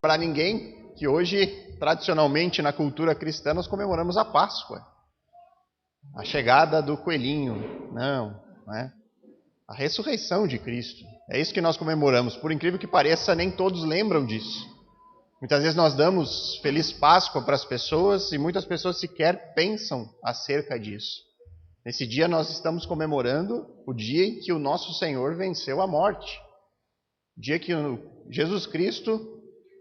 lembrar ninguém que hoje, tradicionalmente na cultura cristã, nós comemoramos a Páscoa. A chegada do coelhinho. Não é? A ressurreição de Cristo. É isso que nós comemoramos. Por incrível que pareça, nem todos lembram disso. Muitas vezes nós damos Feliz Páscoa para as pessoas e muitas pessoas sequer pensam acerca disso. Nesse dia nós estamos comemorando o dia em que o nosso Senhor venceu a morte. O dia que Jesus Cristo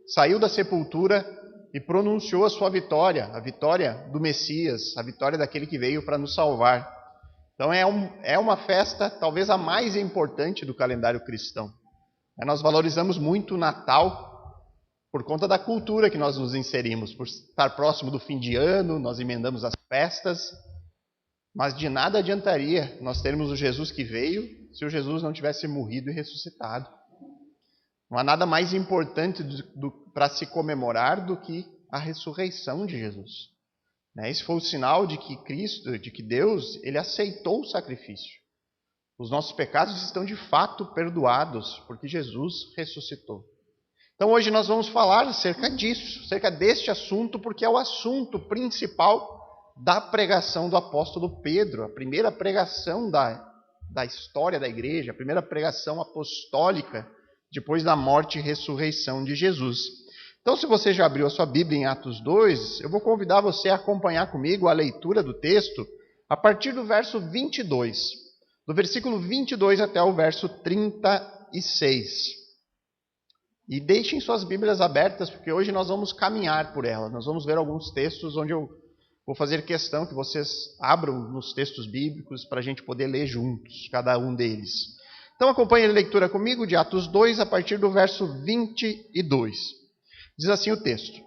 saiu da sepultura e pronunciou a sua vitória, a vitória do Messias, a vitória daquele que veio para nos salvar. Então é uma festa talvez a mais importante do calendário cristão. Nós valorizamos muito o Natal por conta da cultura que nós nos inserimos. Por estar próximo do fim de ano, nós emendamos as festas. Mas de nada adiantaria nós termos o Jesus que veio se o Jesus não tivesse morrido e ressuscitado. Não há nada mais importante para se comemorar do que a ressurreição de Jesus. Esse foi o sinal de que Cristo, de que Deus, ele aceitou o sacrifício. Os nossos pecados estão de fato perdoados, porque Jesus ressuscitou. Então hoje nós vamos falar acerca disso, acerca deste assunto, porque é o assunto principal da pregação do apóstolo Pedro, a primeira pregação da história da igreja, a primeira pregação apostólica, depois da morte e ressurreição de Jesus. Então, se você já abriu a sua Bíblia em Atos 2, eu vou convidar você a acompanhar comigo a leitura do texto a partir do verso 22, do versículo 22 até o verso 36. E deixem suas Bíblias abertas, porque hoje nós vamos caminhar por elas. Nós vamos ver alguns textos onde eu vou fazer questão que vocês abram nos textos bíblicos para a gente poder ler juntos, cada um deles. Então acompanhe a leitura comigo de Atos 2, a partir do verso 22. Diz assim o texto: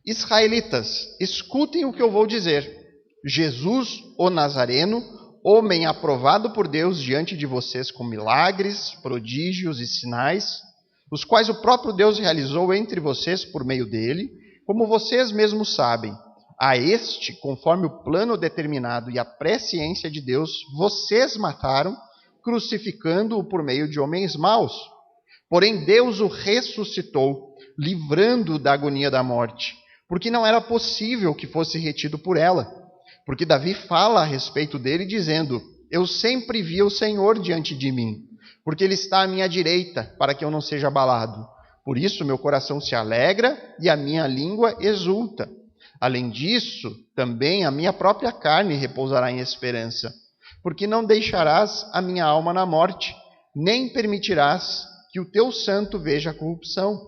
Israelitas, escutem o que eu vou dizer. Jesus, o Nazareno, homem aprovado por Deus diante de vocês com milagres, prodígios e sinais, os quais o próprio Deus realizou entre vocês por meio dele, como vocês mesmos sabem. A este, conforme o plano determinado e a presciência de Deus, vocês mataram, crucificando-o por meio de homens maus. Porém, Deus o ressuscitou, livrando-o da agonia da morte, porque não era possível que fosse retido por ela. Porque Davi fala a respeito dele, dizendo: Eu sempre vi o Senhor diante de mim, porque ele está à minha direita, para que eu não seja abalado. Por isso meu coração se alegra e a minha língua exulta. Além disso, também a minha própria carne repousará em esperança, porque não deixarás a minha alma na morte, nem permitirás que o teu santo veja a corrupção.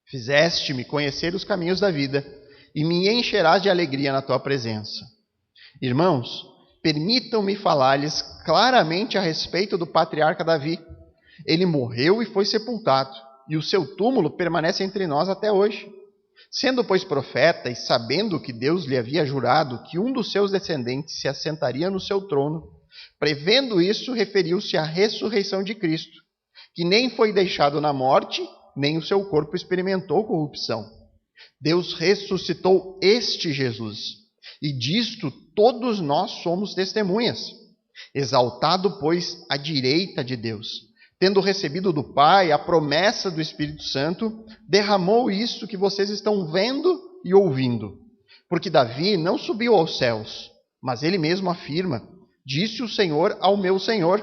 Fizeste-me conhecer os caminhos da vida, e me encherás de alegria na tua presença. Irmãos, permitam-me falar-lhes claramente a respeito do patriarca Davi. Ele morreu e foi sepultado, e o seu túmulo permanece entre nós até hoje. Sendo, pois, profeta e sabendo que Deus lhe havia jurado que um dos seus descendentes se assentaria no seu trono, prevendo isso, referiu-se à ressurreição de Cristo, que nem foi deixado na morte, nem o seu corpo experimentou corrupção. Deus ressuscitou este Jesus, e disto todos nós somos testemunhas. Exaltado, pois, à direita de Deus, tendo recebido do Pai a promessa do Espírito Santo, derramou isso que vocês estão vendo e ouvindo. Porque Davi não subiu aos céus, mas ele mesmo afirma: Disse o Senhor ao meu Senhor: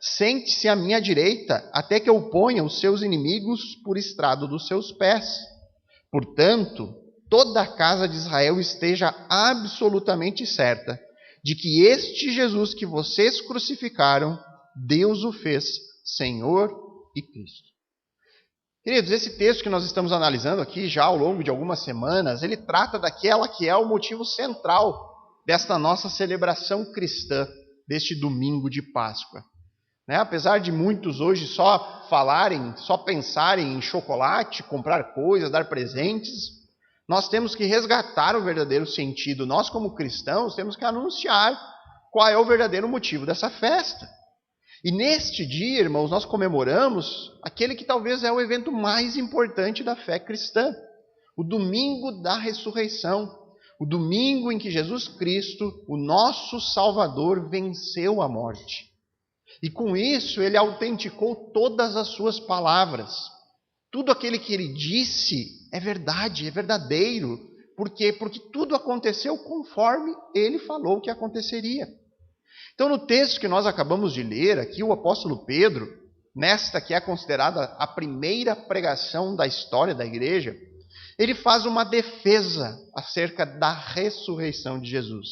Sente-se à minha direita, até que eu ponha os seus inimigos por estrado dos seus pés. Portanto, toda a casa de Israel esteja absolutamente certa de que este Jesus que vocês crucificaram, Deus o fez Senhor e Cristo. Queridos, esse texto que nós estamos analisando aqui já ao longo de algumas semanas, ele trata daquela que é o motivo central desta nossa celebração cristã, deste domingo de Páscoa. Apesar de muitos hoje só falarem, só pensarem em chocolate, comprar coisas, dar presentes, nós temos que resgatar o verdadeiro sentido. Nós, como cristãos, temos que anunciar qual é o verdadeiro motivo dessa festa. E neste dia, irmãos, nós comemoramos aquele que talvez é o evento mais importante da fé cristã, o domingo da ressurreição, o domingo em que Jesus Cristo, o nosso Salvador, venceu a morte. E com isso ele autenticou todas as suas palavras. tudo aquilo que ele disse é verdade, é verdadeiro. Por quê? Porque tudo aconteceu conforme ele falou que aconteceria. Então, no texto que nós acabamos de ler aqui, o apóstolo Pedro, nesta que é considerada a primeira pregação da história da igreja, ele faz uma defesa acerca da ressurreição de Jesus.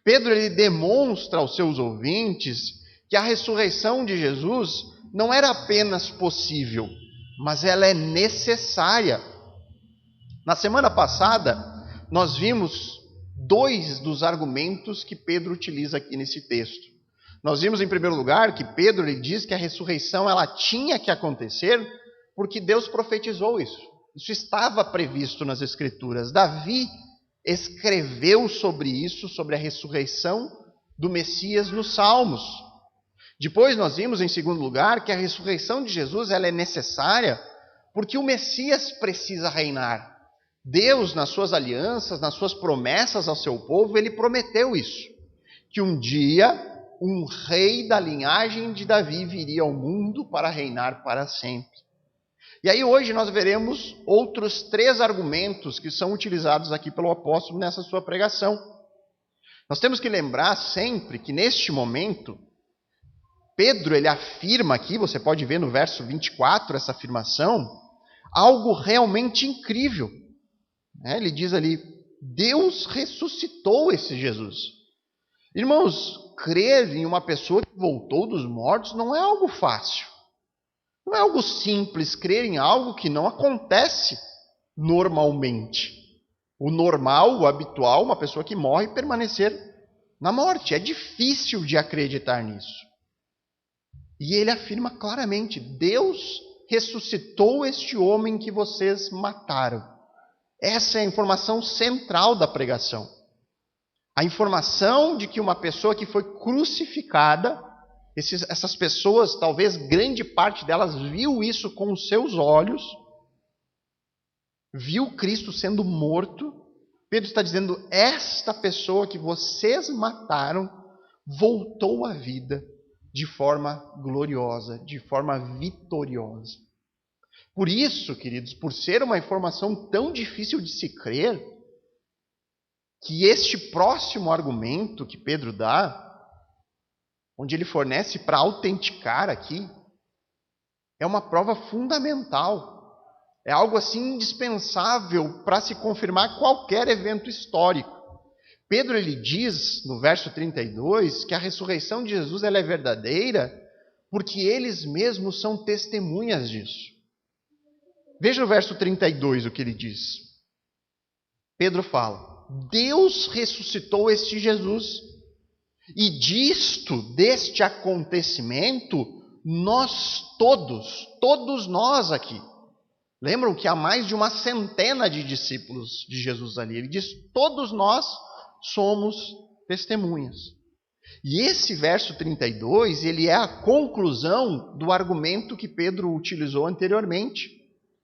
Pedro ele demonstra aos seus ouvintes que a ressurreição de Jesus não era apenas possível, mas ela é necessária. Na semana passada, nós vimos dois dos argumentos que Pedro utiliza aqui nesse texto. Nós vimos, em primeiro lugar, que Pedro ele diz que a ressurreição ela tinha que acontecer porque Deus profetizou isso. Isso estava previsto nas Escrituras. Davi escreveu sobre isso, sobre a ressurreição do Messias nos Salmos. Depois nós vimos, em segundo lugar, que a ressurreição de Jesus ela é necessária porque o Messias precisa reinar. Deus, nas suas alianças, nas suas promessas ao seu povo, ele prometeu isso, que um dia um rei da linhagem de Davi viria ao mundo para reinar para sempre. E aí hoje nós veremos outros 3 argumentos que são utilizados aqui pelo apóstolo nessa sua pregação. Nós temos que lembrar sempre que neste momento, Pedro ele afirma aqui, você pode ver no verso 24 essa afirmação, algo realmente incrível. Ele diz ali, Deus ressuscitou esse Jesus. Irmãos, crer em uma pessoa que voltou dos mortos não é algo fácil. Não é algo simples, crer em algo que não acontece normalmente. O normal, o habitual, uma pessoa que morre permanecer na morte. É difícil de acreditar nisso. E ele afirma claramente, Deus ressuscitou este homem que vocês mataram. Essa é a informação central da pregação. A informação de que uma pessoa que foi crucificada, essas pessoas, talvez grande parte delas, viu isso com os seus olhos, viu Cristo sendo morto. Pedro está dizendo, esta pessoa que vocês mataram, voltou à vida de forma gloriosa, de forma vitoriosa. Por isso, queridos, por ser uma informação tão difícil de se crer, que este próximo argumento que Pedro dá, onde ele fornece para autenticar aqui, é uma prova fundamental. É algo assim indispensável para se confirmar qualquer evento histórico. Pedro ele diz, no verso 32, que a ressurreição de Jesus ela é verdadeira porque eles mesmos são testemunhas disso. Veja o verso 32 o que ele diz. Pedro fala, Deus ressuscitou este Jesus, e deste acontecimento, nós todos nós aqui. Lembram que há mais de 100 de discípulos de Jesus ali. Ele diz, todos nós somos testemunhas. E esse verso 32, ele é a conclusão do argumento que Pedro utilizou anteriormente.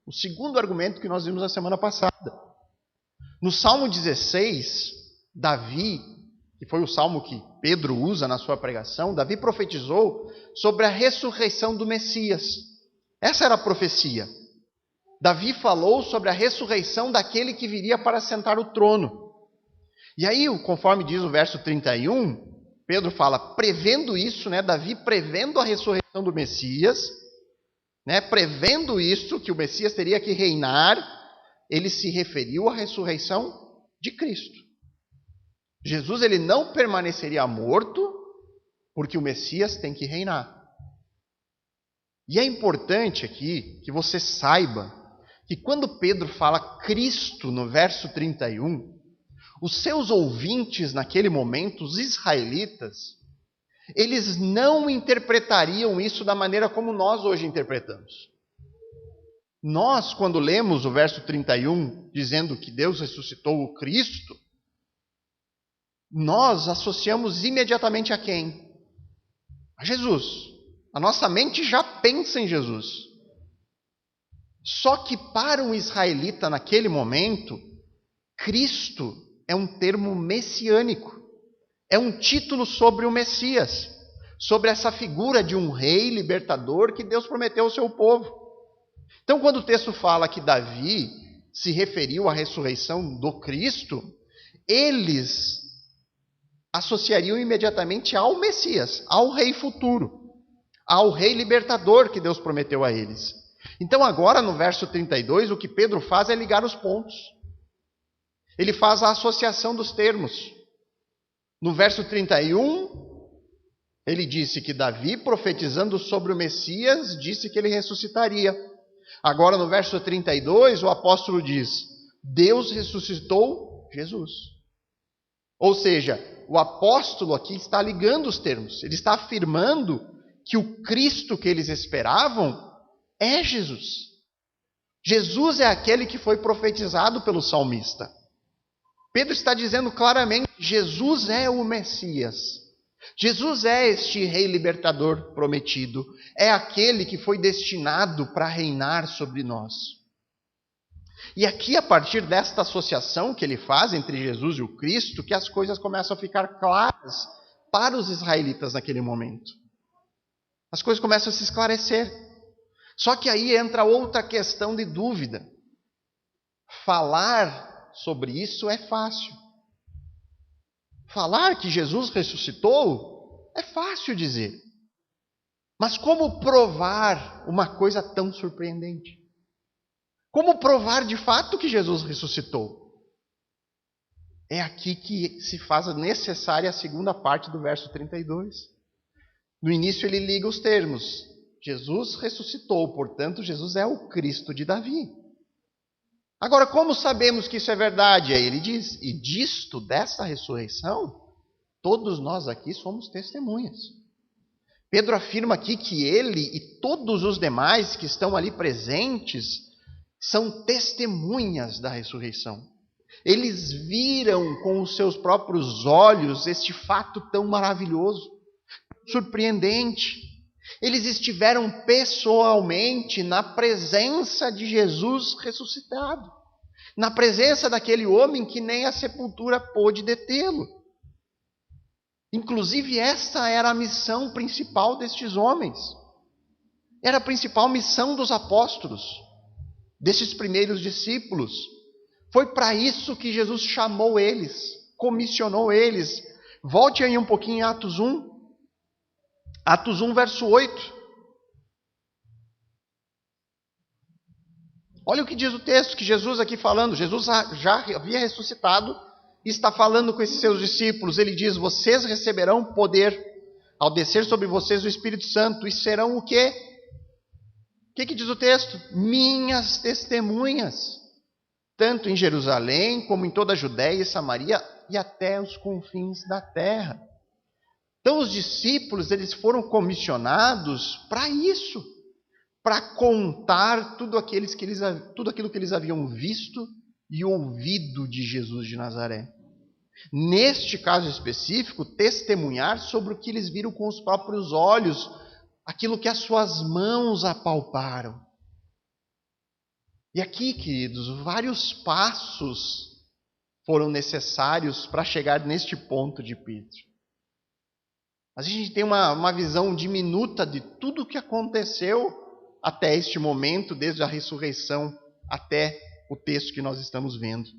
O segundo argumento que nós vimos na semana passada. No Salmo 16, Davi, que foi o salmo que Pedro usa na sua pregação, Davi profetizou sobre a ressurreição do Messias. Essa era a profecia. Davi falou sobre a ressurreição daquele que viria para sentar o trono. E aí, conforme diz o verso 31, Pedro fala, prevendo isso, Davi prevendo a ressurreição do Messias, prevendo isso, que o Messias teria que reinar, ele se referiu à ressurreição de Cristo. Jesus ele não permaneceria morto, porque o Messias tem que reinar. E é importante aqui que você saiba que quando Pedro fala Cristo no verso 31, os seus ouvintes naquele momento, os israelitas, eles não interpretariam isso da maneira como nós hoje interpretamos. Nós, quando lemos o verso 31, dizendo que Deus ressuscitou o Cristo, nós associamos imediatamente a quem? A Jesus. A nossa mente já pensa em Jesus. Só que para um israelita naquele momento, Cristo é um termo messiânico. É um título sobre o Messias, sobre essa figura de um rei libertador que Deus prometeu ao seu povo. Então, quando o texto fala que Davi se referiu à ressurreição do Cristo, eles associariam imediatamente ao Messias, ao rei futuro, ao rei libertador que Deus prometeu a eles. Então agora no verso 32, o que Pedro faz é ligar os pontos. Ele faz a associação dos termos. No verso 31, ele disse que Davi, profetizando sobre o Messias, disse que ele ressuscitaria. Agora no verso 32, o apóstolo diz: Deus ressuscitou Jesus. Ou seja, o apóstolo aqui está ligando os termos. Ele está afirmando que o Cristo que eles esperavam é Jesus. Jesus é aquele que foi profetizado pelo salmista. Pedro está dizendo claramente: Jesus é o Messias. Jesus é este rei libertador prometido. É aquele que foi destinado para reinar sobre nós. E aqui, a partir desta associação que ele faz entre Jesus e o Cristo, que as coisas começam a ficar claras para os israelitas naquele momento. As coisas começam a se esclarecer. Só que aí entra outra questão de dúvida. Falar sobre isso é fácil. Falar que Jesus ressuscitou é fácil dizer. Mas como provar uma coisa tão surpreendente? Como provar de fato que Jesus ressuscitou? É aqui que se faz necessária a segunda parte do verso 32. No início ele liga os termos. Jesus ressuscitou, portanto Jesus é o Cristo de Davi. Agora, como sabemos que isso é verdade? Aí ele diz: e disto, dessa ressurreição, todos nós aqui somos testemunhas. Pedro afirma aqui que ele e todos os demais que estão ali presentes são testemunhas da ressurreição. Eles viram com os seus próprios olhos este fato tão maravilhoso, surpreendente. Eles estiveram pessoalmente na presença de Jesus ressuscitado, na presença daquele homem que nem a sepultura pôde detê-lo. Inclusive, essa era a missão principal destes homens. Era a principal missão dos apóstolos, desses primeiros discípulos. Foi para isso que Jesus chamou eles, comissionou eles. Volte aí um pouquinho em Atos 1. Atos 1, verso 8. Olha o que diz o texto, que Jesus aqui falando. Jesus já havia ressuscitado e está falando com esses seus discípulos. Ele diz: vocês receberão poder ao descer sobre vocês o Espírito Santo. E serão o quê? O que diz o texto? Minhas testemunhas, tanto em Jerusalém como em toda a Judéia e Samaria e até os confins da terra. Então os discípulos, eles foram comissionados para isso, para contar tudo aquilo que eles haviam visto e ouvido de Jesus de Nazaré. Neste caso específico, testemunhar sobre o que eles viram com os próprios olhos, aquilo que as suas mãos apalparam. E aqui, queridos, vários passos foram necessários para chegar neste ponto de Pedro. A gente tem uma visão diminuta de tudo o que aconteceu até este momento, desde a ressurreição até o texto que nós estamos vendo.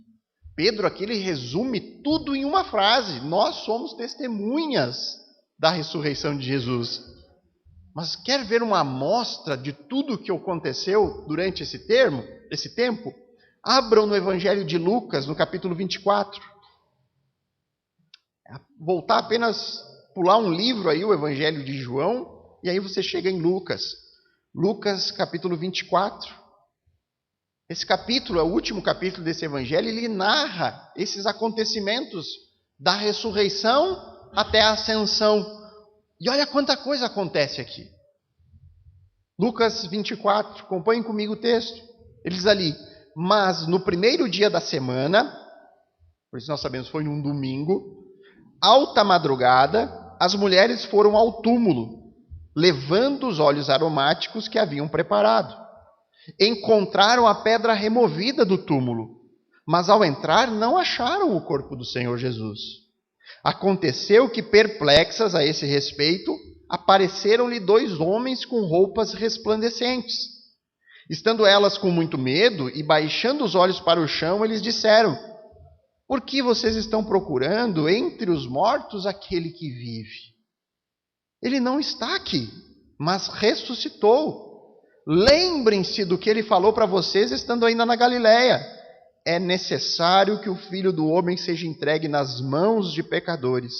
Pedro aqui ele resume tudo em uma frase: nós somos testemunhas da ressurreição de Jesus. Mas quer ver uma amostra de tudo o que aconteceu durante esse tempo? Abram no Evangelho de Lucas, no capítulo 24. Voltar apenas, pular um livro aí, o Evangelho de João, e aí você chega em Lucas. Lucas, capítulo 24. Esse capítulo é o último capítulo desse Evangelho, ele narra esses acontecimentos da ressurreição até a ascensão. E olha quanta coisa acontece aqui. Lucas 24, acompanhem comigo o texto. Ele diz ali: mas no primeiro dia da semana, por isso nós sabemos foi num domingo, alta madrugada, as mulheres foram ao túmulo, levando os óleos aromáticos que haviam preparado. Encontraram a pedra removida do túmulo, mas ao entrar não acharam o corpo do Senhor Jesus. Aconteceu que, perplexas a esse respeito, apareceram-lhe 2 homens com roupas resplandecentes. Estando elas com muito medo e baixando os olhos para o chão, eles disseram: por que vocês estão procurando entre os mortos aquele que vive? Ele não está aqui, mas ressuscitou. Lembrem-se do que ele falou para vocês estando ainda na Galileia. É necessário que o Filho do Homem seja entregue nas mãos de pecadores,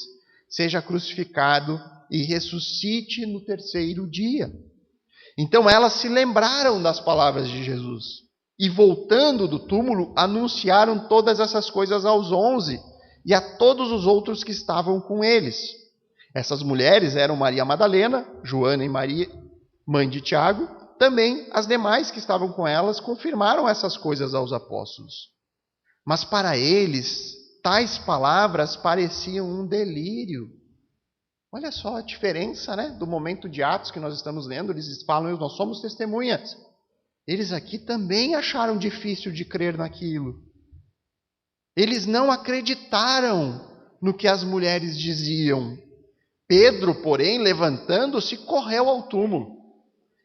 seja crucificado e ressuscite no terceiro dia. Então elas se lembraram das palavras de Jesus e, voltando do túmulo, anunciaram todas essas coisas aos 11 e a todos os outros que estavam com eles. Essas mulheres eram Maria Madalena, Joana e Maria, mãe de Tiago. Também as demais que estavam com elas confirmaram essas coisas aos apóstolos. Mas para eles, tais palavras pareciam um delírio. Olha só a diferença, né, do momento de Atos que nós estamos lendo. Eles falam: nós somos testemunhas. Eles aqui também acharam difícil de crer naquilo. Eles não acreditaram no que as mulheres diziam. Pedro, porém, levantando-se, correu ao túmulo.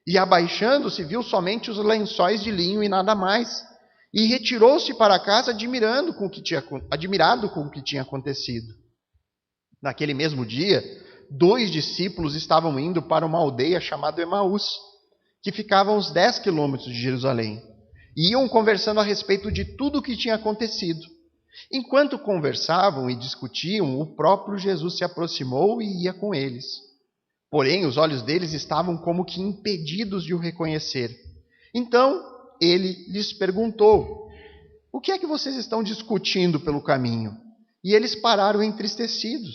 E abaixando-se, viu somente os lençóis de linho e nada mais. E retirou-se para casa admirado com o que tinha acontecido. Naquele mesmo dia, 2 discípulos estavam indo para uma aldeia chamada Emaús, que ficava a uns 10 quilômetros de Jerusalém. E iam conversando a respeito de tudo o que tinha acontecido. Enquanto conversavam e discutiam, o próprio Jesus se aproximou e ia com eles. Porém, os olhos deles estavam como que impedidos de o reconhecer. Então, ele lhes perguntou: o que é que vocês estão discutindo pelo caminho? E eles pararam entristecidos.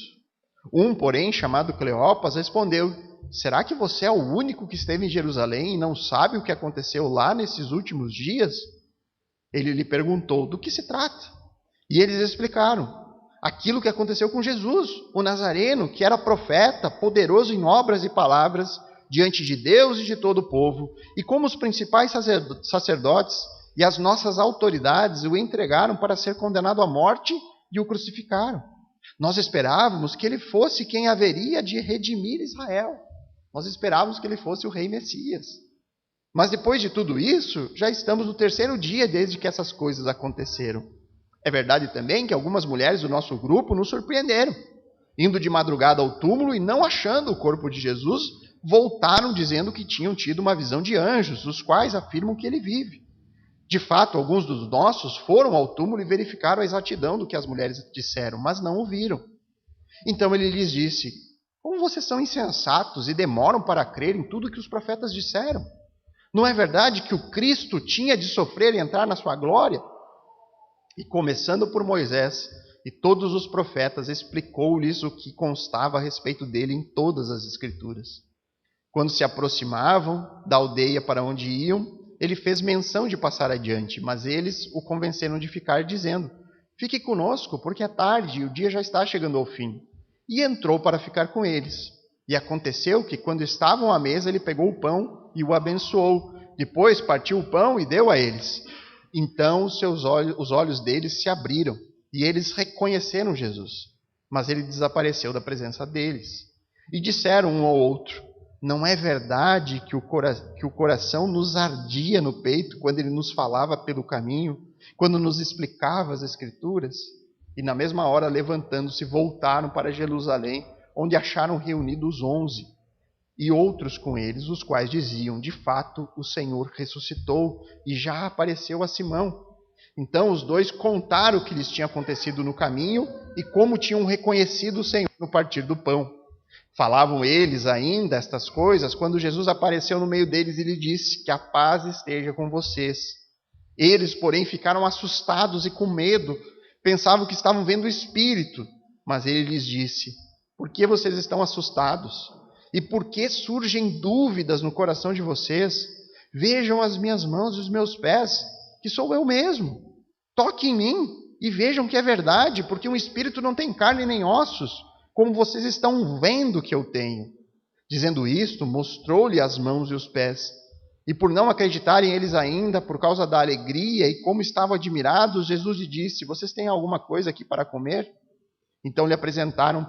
Um, porém, chamado Cleopas, respondeu: será que você é o único que esteve em Jerusalém e não sabe o que aconteceu lá nesses últimos dias? Ele lhe perguntou: do que se trata? E eles explicaram aquilo que aconteceu com Jesus, o Nazareno, que era profeta, poderoso em obras e palavras, diante de Deus e de todo o povo, e como os principais sacerdotes e as nossas autoridades o entregaram para ser condenado à morte e o crucificaram. Nós esperávamos que ele fosse quem haveria de redimir Israel. Nós esperávamos que ele fosse o rei Messias. Mas depois de tudo isso, já estamos no terceiro dia desde que essas coisas aconteceram. É verdade também que algumas mulheres do nosso grupo nos surpreenderam. Indo de madrugada ao túmulo e não achando o corpo de Jesus, voltaram dizendo que tinham tido uma visão de anjos, os quais afirmam que ele vive. De fato, alguns dos nossos foram ao túmulo e verificaram a exatidão do que as mulheres disseram, mas não o viram. Então ele lhes disse: como vocês são insensatos e demoram para crer em tudo que os profetas disseram? Não é verdade que o Cristo tinha de sofrer e entrar na sua glória? E começando por Moisés e todos os profetas, explicou-lhes o que constava a respeito dele em todas as Escrituras. Quando se aproximavam da aldeia para onde iam, ele fez menção de passar adiante, mas eles o convenceram de ficar, dizendo: fique conosco, porque é tarde e o dia já está chegando ao fim. E entrou para ficar com eles. E aconteceu que, quando estavam à mesa, ele pegou o pão e o abençoou. Depois partiu o pão e deu a eles. Então os olhos deles se abriram e eles reconheceram Jesus. Mas ele desapareceu da presença deles. E disseram um ao outro: não é verdade que o coração nos ardia no peito quando ele nos falava pelo caminho, quando nos explicava as Escrituras? E na mesma hora, levantando-se, voltaram para Jerusalém, onde acharam reunidos os 11, e outros com eles, os quais diziam: de fato, o Senhor ressuscitou e já apareceu a Simão. Então os 2 contaram o que lhes tinha acontecido no caminho e como tinham reconhecido o Senhor no partir do pão. Falavam eles ainda estas coisas quando Jesus apareceu no meio deles e lhe disse: que a paz esteja com vocês. Eles, porém, ficaram assustados e com medo, pensavam que estavam vendo o Espírito. Mas ele lhes disse: por que vocês estão assustados? E por que surgem dúvidas no coração de vocês? Vejam as minhas mãos e os meus pés, que sou eu mesmo. Toquem em mim e vejam que é verdade, porque um espírito não tem carne nem ossos, como vocês estão vendo que eu tenho. Dizendo isto, mostrou-lhe as mãos e os pés. E por não acreditarem eles ainda, por causa da alegria e como estavam admirados, Jesus lhe disse: vocês têm alguma coisa aqui para comer? Então lhe apresentaram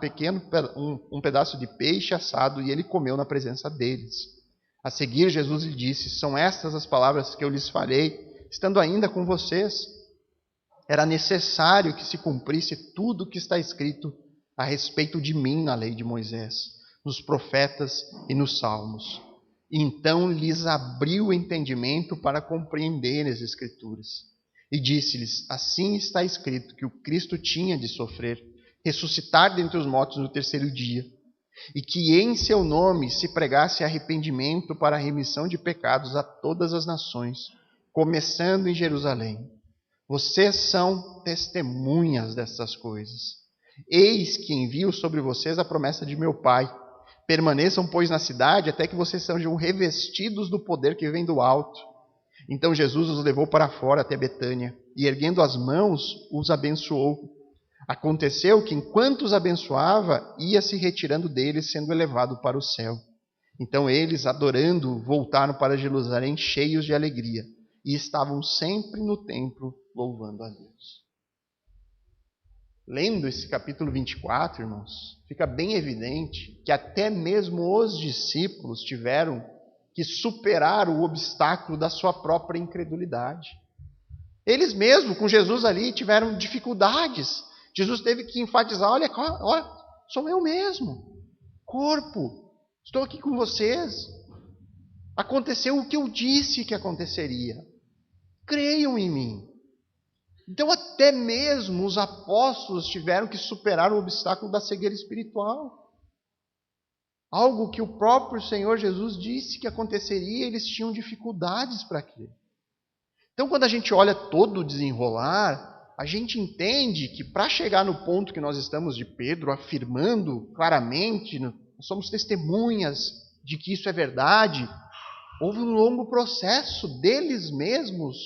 um pedaço de peixe assado e ele comeu na presença deles. A seguir, Jesus lhe disse: são estas as palavras que eu lhes falei, estando ainda com vocês. Era necessário que se cumprisse tudo o que está escrito a respeito de mim na lei de Moisés, nos profetas e nos salmos. E então lhes abriu o entendimento para compreender as Escrituras. E disse-lhes: assim está escrito que o Cristo tinha de sofrer, ressuscitar dentre os mortos no terceiro dia, e que em seu nome se pregasse arrependimento para a remissão de pecados a todas as nações, começando em Jerusalém. Vocês são testemunhas dessas coisas. Eis que envio sobre vocês a promessa de meu Pai. Permaneçam, pois, na cidade, até que vocês sejam revestidos do poder que vem do alto. Então Jesus os levou para fora até Betânia, e erguendo as mãos, os abençoou. Aconteceu que, enquanto os abençoava, ia se retirando deles, sendo elevado para o céu. Então eles, adorando, voltaram para Jerusalém cheios de alegria, e estavam sempre no templo louvando a Deus. Lendo esse capítulo 24, irmãos, fica bem evidente que até mesmo os discípulos tiveram que superar o obstáculo da sua própria incredulidade. Eles mesmos, com Jesus ali, tiveram dificuldades. Jesus teve que enfatizar: olha, sou eu mesmo, corpo, estou aqui com vocês. Aconteceu o que eu disse que aconteceria. Creiam em mim. Então até mesmo os apóstolos tiveram que superar o obstáculo da cegueira espiritual. Algo que o próprio Senhor Jesus disse que aconteceria, eles tinham dificuldades para crer. Então quando a gente olha todo o desenrolar, a gente entende que para chegar no ponto que nós estamos de Pedro, afirmando claramente, nós somos testemunhas de que isso é verdade, houve um longo processo deles mesmos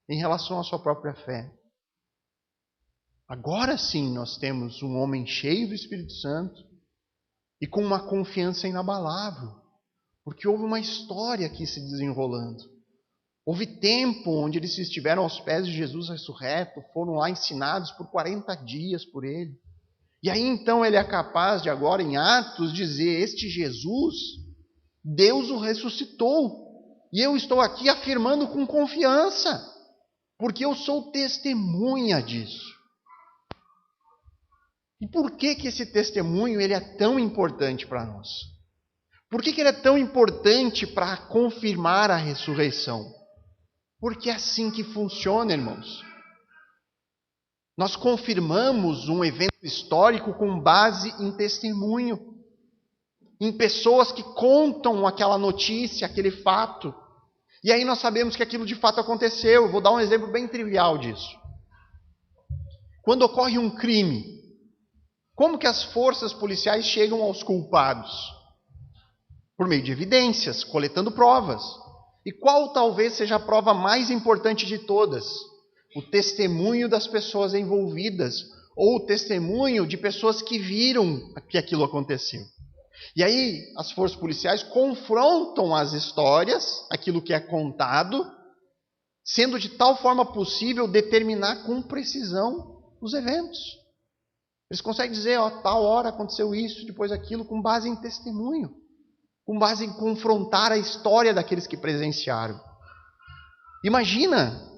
em relação à sua própria fé. Agora sim nós temos um homem cheio do Espírito Santo e com uma confiança inabalável, porque houve uma história aqui se desenrolando. Houve tempo onde eles estiveram aos pés de Jesus ressurreto, foram lá ensinados por 40 dias por ele. E aí então ele é capaz de agora em Atos dizer: este Jesus, Deus o ressuscitou. E eu estou aqui afirmando com confiança, porque eu sou testemunha disso. E por que esse testemunho ele é tão importante para nós? Por que ele é tão importante para confirmar a ressurreição? Porque é assim que funciona, irmãos. Nós confirmamos um evento histórico com base em testemunho, em pessoas que contam aquela notícia, aquele fato. E aí nós sabemos que aquilo de fato aconteceu. Eu vou dar um exemplo bem trivial disso. Quando ocorre um crime, como que as forças policiais chegam aos culpados? Por meio de evidências, coletando provas. E qual talvez seja a prova mais importante de todas? O testemunho das pessoas envolvidas, ou o testemunho de pessoas que viram que aquilo aconteceu. E aí as forças policiais confrontam as histórias, aquilo que é contado, sendo de tal forma possível determinar com precisão os eventos. Eles conseguem dizer: tal hora aconteceu isso, depois aquilo, com base em testemunho, com base em confrontar a história daqueles que presenciaram. Imagina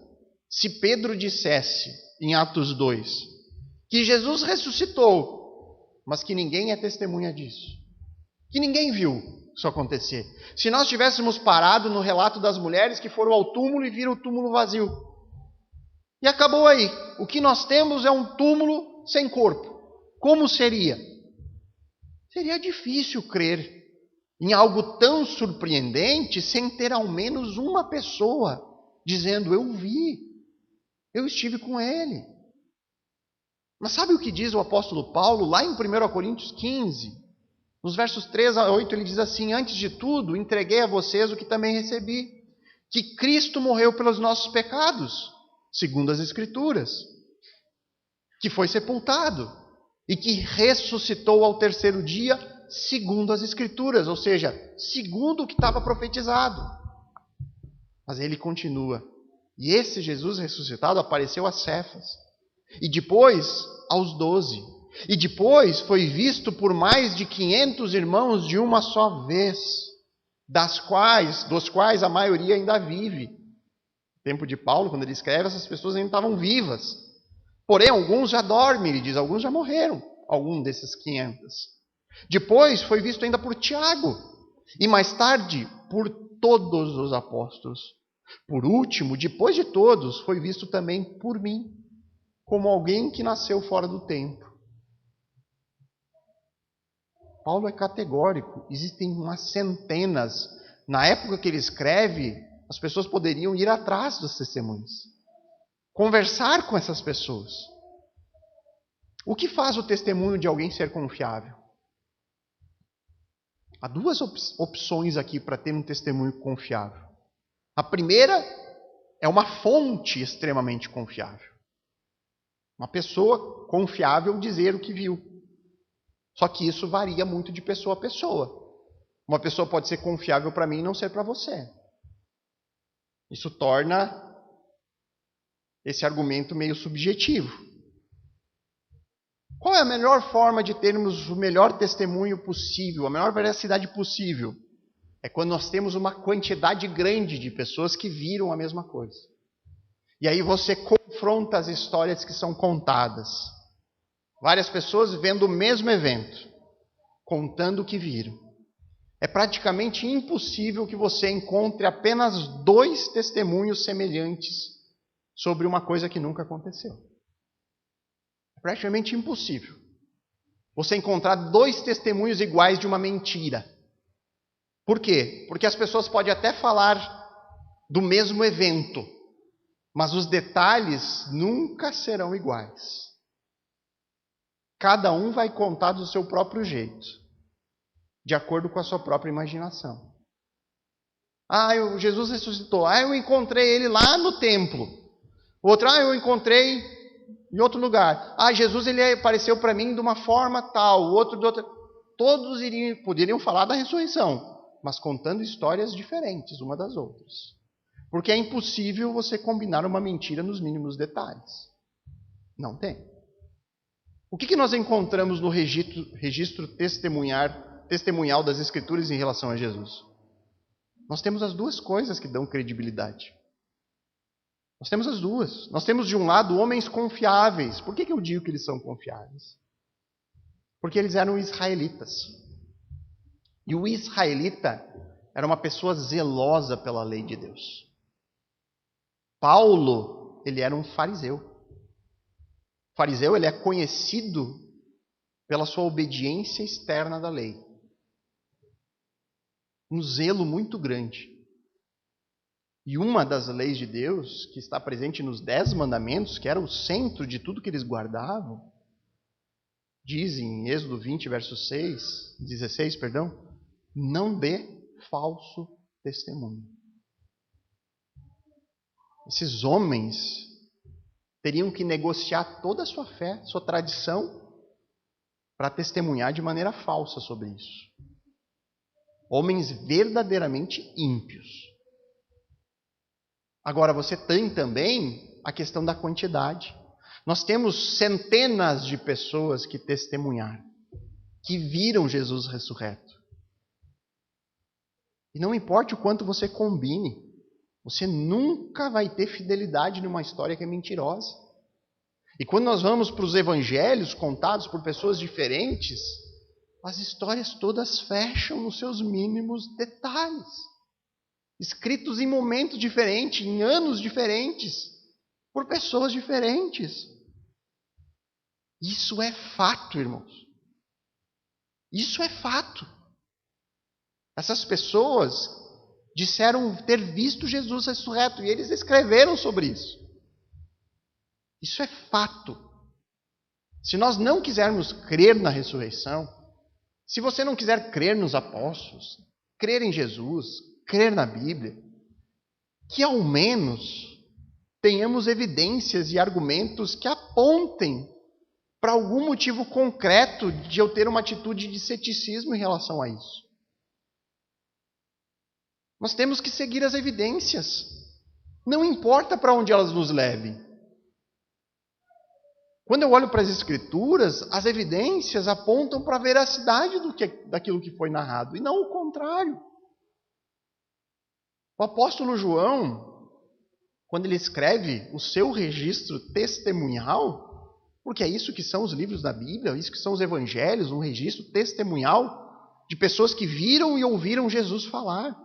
se Pedro dissesse, em Atos 2, que Jesus ressuscitou, mas que ninguém é testemunha disso, que ninguém viu isso acontecer. Se nós tivéssemos parado no relato das mulheres que foram ao túmulo e viram o túmulo vazio. E acabou aí. O que nós temos é um túmulo sem corpo. Como seria? Seria difícil crer em algo tão surpreendente sem ter ao menos uma pessoa dizendo: eu vi, eu estive com ele. Mas sabe o que diz o apóstolo Paulo lá em 1 Coríntios 15? Nos versos 3 a 8 ele diz assim: antes de tudo entreguei a vocês o que também recebi, que Cristo morreu pelos nossos pecados, segundo as Escrituras, que foi sepultado e que ressuscitou ao terceiro dia, segundo as Escrituras, ou seja, segundo o que estava profetizado. Mas ele continua: e esse Jesus ressuscitado apareceu a Cefas, e depois aos 12, e depois foi visto por mais de 500 irmãos de uma só vez, dos quais a maioria ainda vive. No tempo de Paulo, quando ele escreve, essas pessoas ainda estavam vivas. Porém, alguns já dormem, ele diz, alguns já morreram, algum desses 500. Depois foi visto ainda por Tiago, e mais tarde por todos os apóstolos. Por último, depois de todos, foi visto também por mim, como alguém que nasceu fora do tempo. Paulo é categórico, existem umas centenas. Na época que ele escreve, as pessoas poderiam ir atrás dos testemunhos, conversar com essas pessoas. O que faz o testemunho de alguém ser confiável? Há duas opções aqui para ter um testemunho confiável. A primeira é uma fonte extremamente confiável. Uma pessoa confiável dizer o que viu. Só que isso varia muito de pessoa a pessoa. Uma pessoa pode ser confiável para mim e não ser para você. Isso torna esse argumento meio subjetivo. Qual é a melhor forma de termos o melhor testemunho possível, a melhor veracidade possível? É quando nós temos uma quantidade grande de pessoas que viram a mesma coisa. E aí você confronta as histórias que são contadas. Várias pessoas vendo o mesmo evento, contando o que viram. É praticamente impossível que você encontre apenas 2 testemunhos semelhantes sobre uma coisa que nunca aconteceu. É praticamente impossível você encontrar 2 testemunhos iguais de uma mentira. Por quê? Porque as pessoas podem até falar do mesmo evento, mas os detalhes nunca serão iguais. Cada um vai contar do seu próprio jeito, de acordo com a sua própria imaginação. Jesus ressuscitou. Eu encontrei ele lá no templo. Outro, eu encontrei em outro lugar. Jesus ele apareceu para mim de uma forma tal. O outro de outra. Todos poderiam falar da ressurreição, mas contando histórias diferentes uma das outras. Porque é impossível você combinar uma mentira nos mínimos detalhes. Não tem. O que nós encontramos no registro testemunhal das Escrituras em relação a Jesus? Nós temos as duas coisas que dão credibilidade. Nós temos as duas. Nós temos, de um lado, homens confiáveis. Por que eu digo que eles são confiáveis? Porque eles eram israelitas. E o israelita era uma pessoa zelosa pela lei de Deus. Paulo, ele era um fariseu. O fariseu, ele é conhecido pela sua obediência externa da lei. Um zelo muito grande. E uma das leis de Deus, que está presente nos 10 mandamentos, que era o centro de tudo que eles guardavam, diz em Êxodo 20, verso 16, não dê falso testemunho. Esses homens teriam que negociar toda a sua fé, sua tradição, para testemunhar de maneira falsa sobre isso. Homens verdadeiramente ímpios. Agora, você tem também a questão da quantidade. Nós temos centenas de pessoas que testemunharam, que viram Jesus ressurreto. E não importa o quanto você combine, você nunca vai ter fidelidade numa história que é mentirosa. E quando nós vamos para os evangelhos contados por pessoas diferentes, as histórias todas fecham nos seus mínimos detalhes. Escritos em momentos diferentes, em anos diferentes, por pessoas diferentes. Isso é fato, irmãos. Isso é fato. Essas pessoas disseram ter visto Jesus ressurreto e eles escreveram sobre isso. Isso é fato. Se nós não quisermos crer na ressurreição, se você não quiser crer nos apóstolos, crer em Jesus, crer na Bíblia, que ao menos tenhamos evidências e argumentos que apontem para algum motivo concreto de eu ter uma atitude de ceticismo em relação a isso. Nós temos que seguir as evidências. Não importa para onde elas nos levem. Quando eu olho para as Escrituras, as evidências apontam para a veracidade daquilo que foi narrado, e não o contrário. O apóstolo João, quando ele escreve o seu registro testemunhal, porque é isso que são os livros da Bíblia, isso que são os evangelhos, um registro testemunhal de pessoas que viram e ouviram Jesus falar.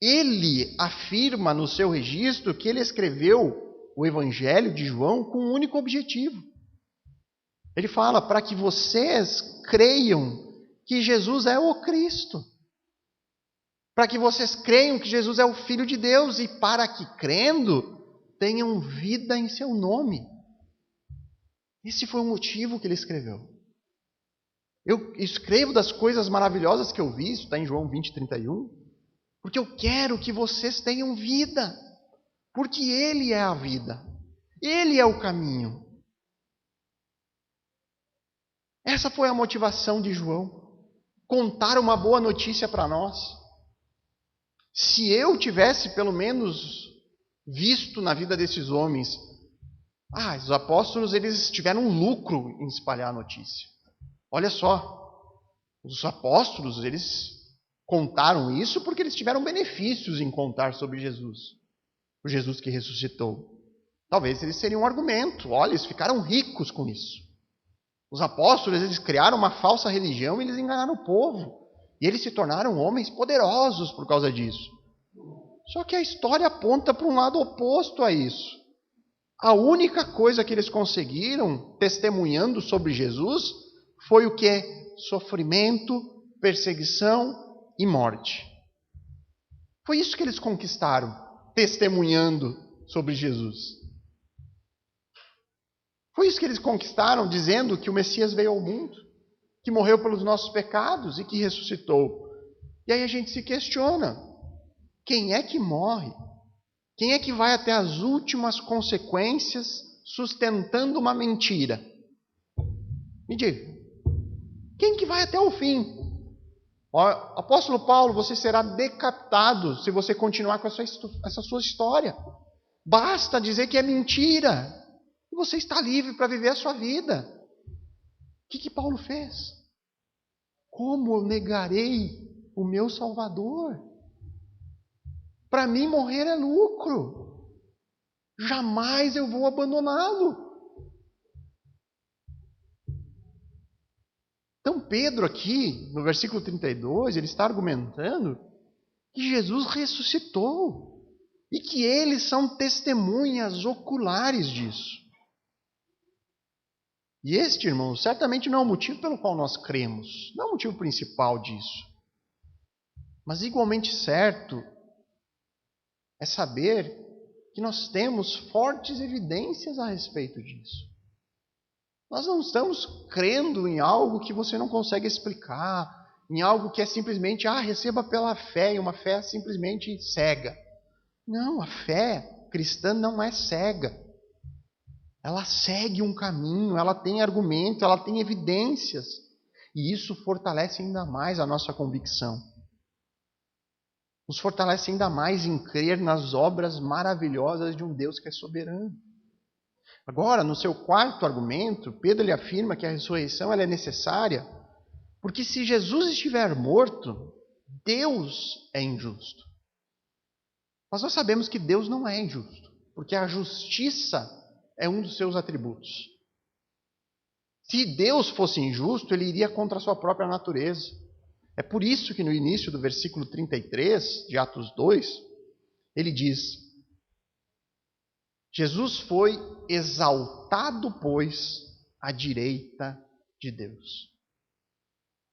Ele afirma no seu registro que ele escreveu o evangelho de João com um único objetivo. Ele fala para que vocês creiam que Jesus é o Cristo. Para que vocês creiam que Jesus é o Filho de Deus e para que, crendo, tenham vida em seu nome. Esse foi o motivo que ele escreveu. Eu escrevo das coisas maravilhosas que eu vi, isso está em João 20:31, porque eu quero que vocês tenham vida. Porque Ele é a vida. Ele é o caminho. Essa foi a motivação de João. Contar uma boa notícia para nós. Se eu tivesse pelo menos visto na vida desses homens, os apóstolos eles tiveram um lucro em espalhar a notícia. Olha só, os apóstolos eles contaram isso porque eles tiveram benefícios em contar sobre Jesus, o Jesus que ressuscitou. Talvez eles seriam um argumento. Olha, eles ficaram ricos com isso. Os apóstolos eles criaram uma falsa religião e eles enganaram o povo. E eles se tornaram homens poderosos por causa disso. Só que a história aponta para um lado oposto a isso. A única coisa que eles conseguiram, testemunhando sobre Jesus, foi o quê? Sofrimento, perseguição e morte. Foi isso que eles conquistaram, testemunhando sobre Jesus. Foi isso que eles conquistaram, dizendo que o Messias veio ao mundo, que morreu pelos nossos pecados e que ressuscitou. E aí a gente se questiona, quem é que morre? Quem é que vai até as últimas consequências sustentando uma mentira? Me diga, quem que vai até o fim? Apóstolo Paulo, você será decapitado se você continuar com essa sua história. Basta dizer que é mentira. E você está livre para viver a sua vida. O que Paulo fez? Como eu negarei o meu Salvador? Para mim morrer é lucro. Jamais eu vou abandoná-lo. Então Pedro aqui, no versículo 32, ele está argumentando que Jesus ressuscitou e que eles são testemunhas oculares disso. E este, irmão, certamente não é o motivo pelo qual nós cremos, não é o motivo principal disso. Mas igualmente certo é saber que nós temos fortes evidências a respeito disso. Nós não estamos crendo em algo que você não consegue explicar, em algo que é simplesmente, receba pela fé, e uma fé simplesmente cega. Não, a fé cristã não é cega. Ela segue um caminho, ela tem argumento, ela tem evidências. E isso fortalece ainda mais a nossa convicção. Nos fortalece ainda mais em crer nas obras maravilhosas de um Deus que é soberano. Agora, no seu quarto argumento, Pedro ele afirma que a ressurreição ela é necessária porque se Jesus estiver morto, Deus é injusto. Mas nós sabemos que Deus não é injusto, porque a justiça é um dos seus atributos. Se Deus fosse injusto, ele iria contra a sua própria natureza. É por isso que no início do versículo 33 de Atos 2, ele diz: Jesus foi exaltado, pois, à direita de Deus.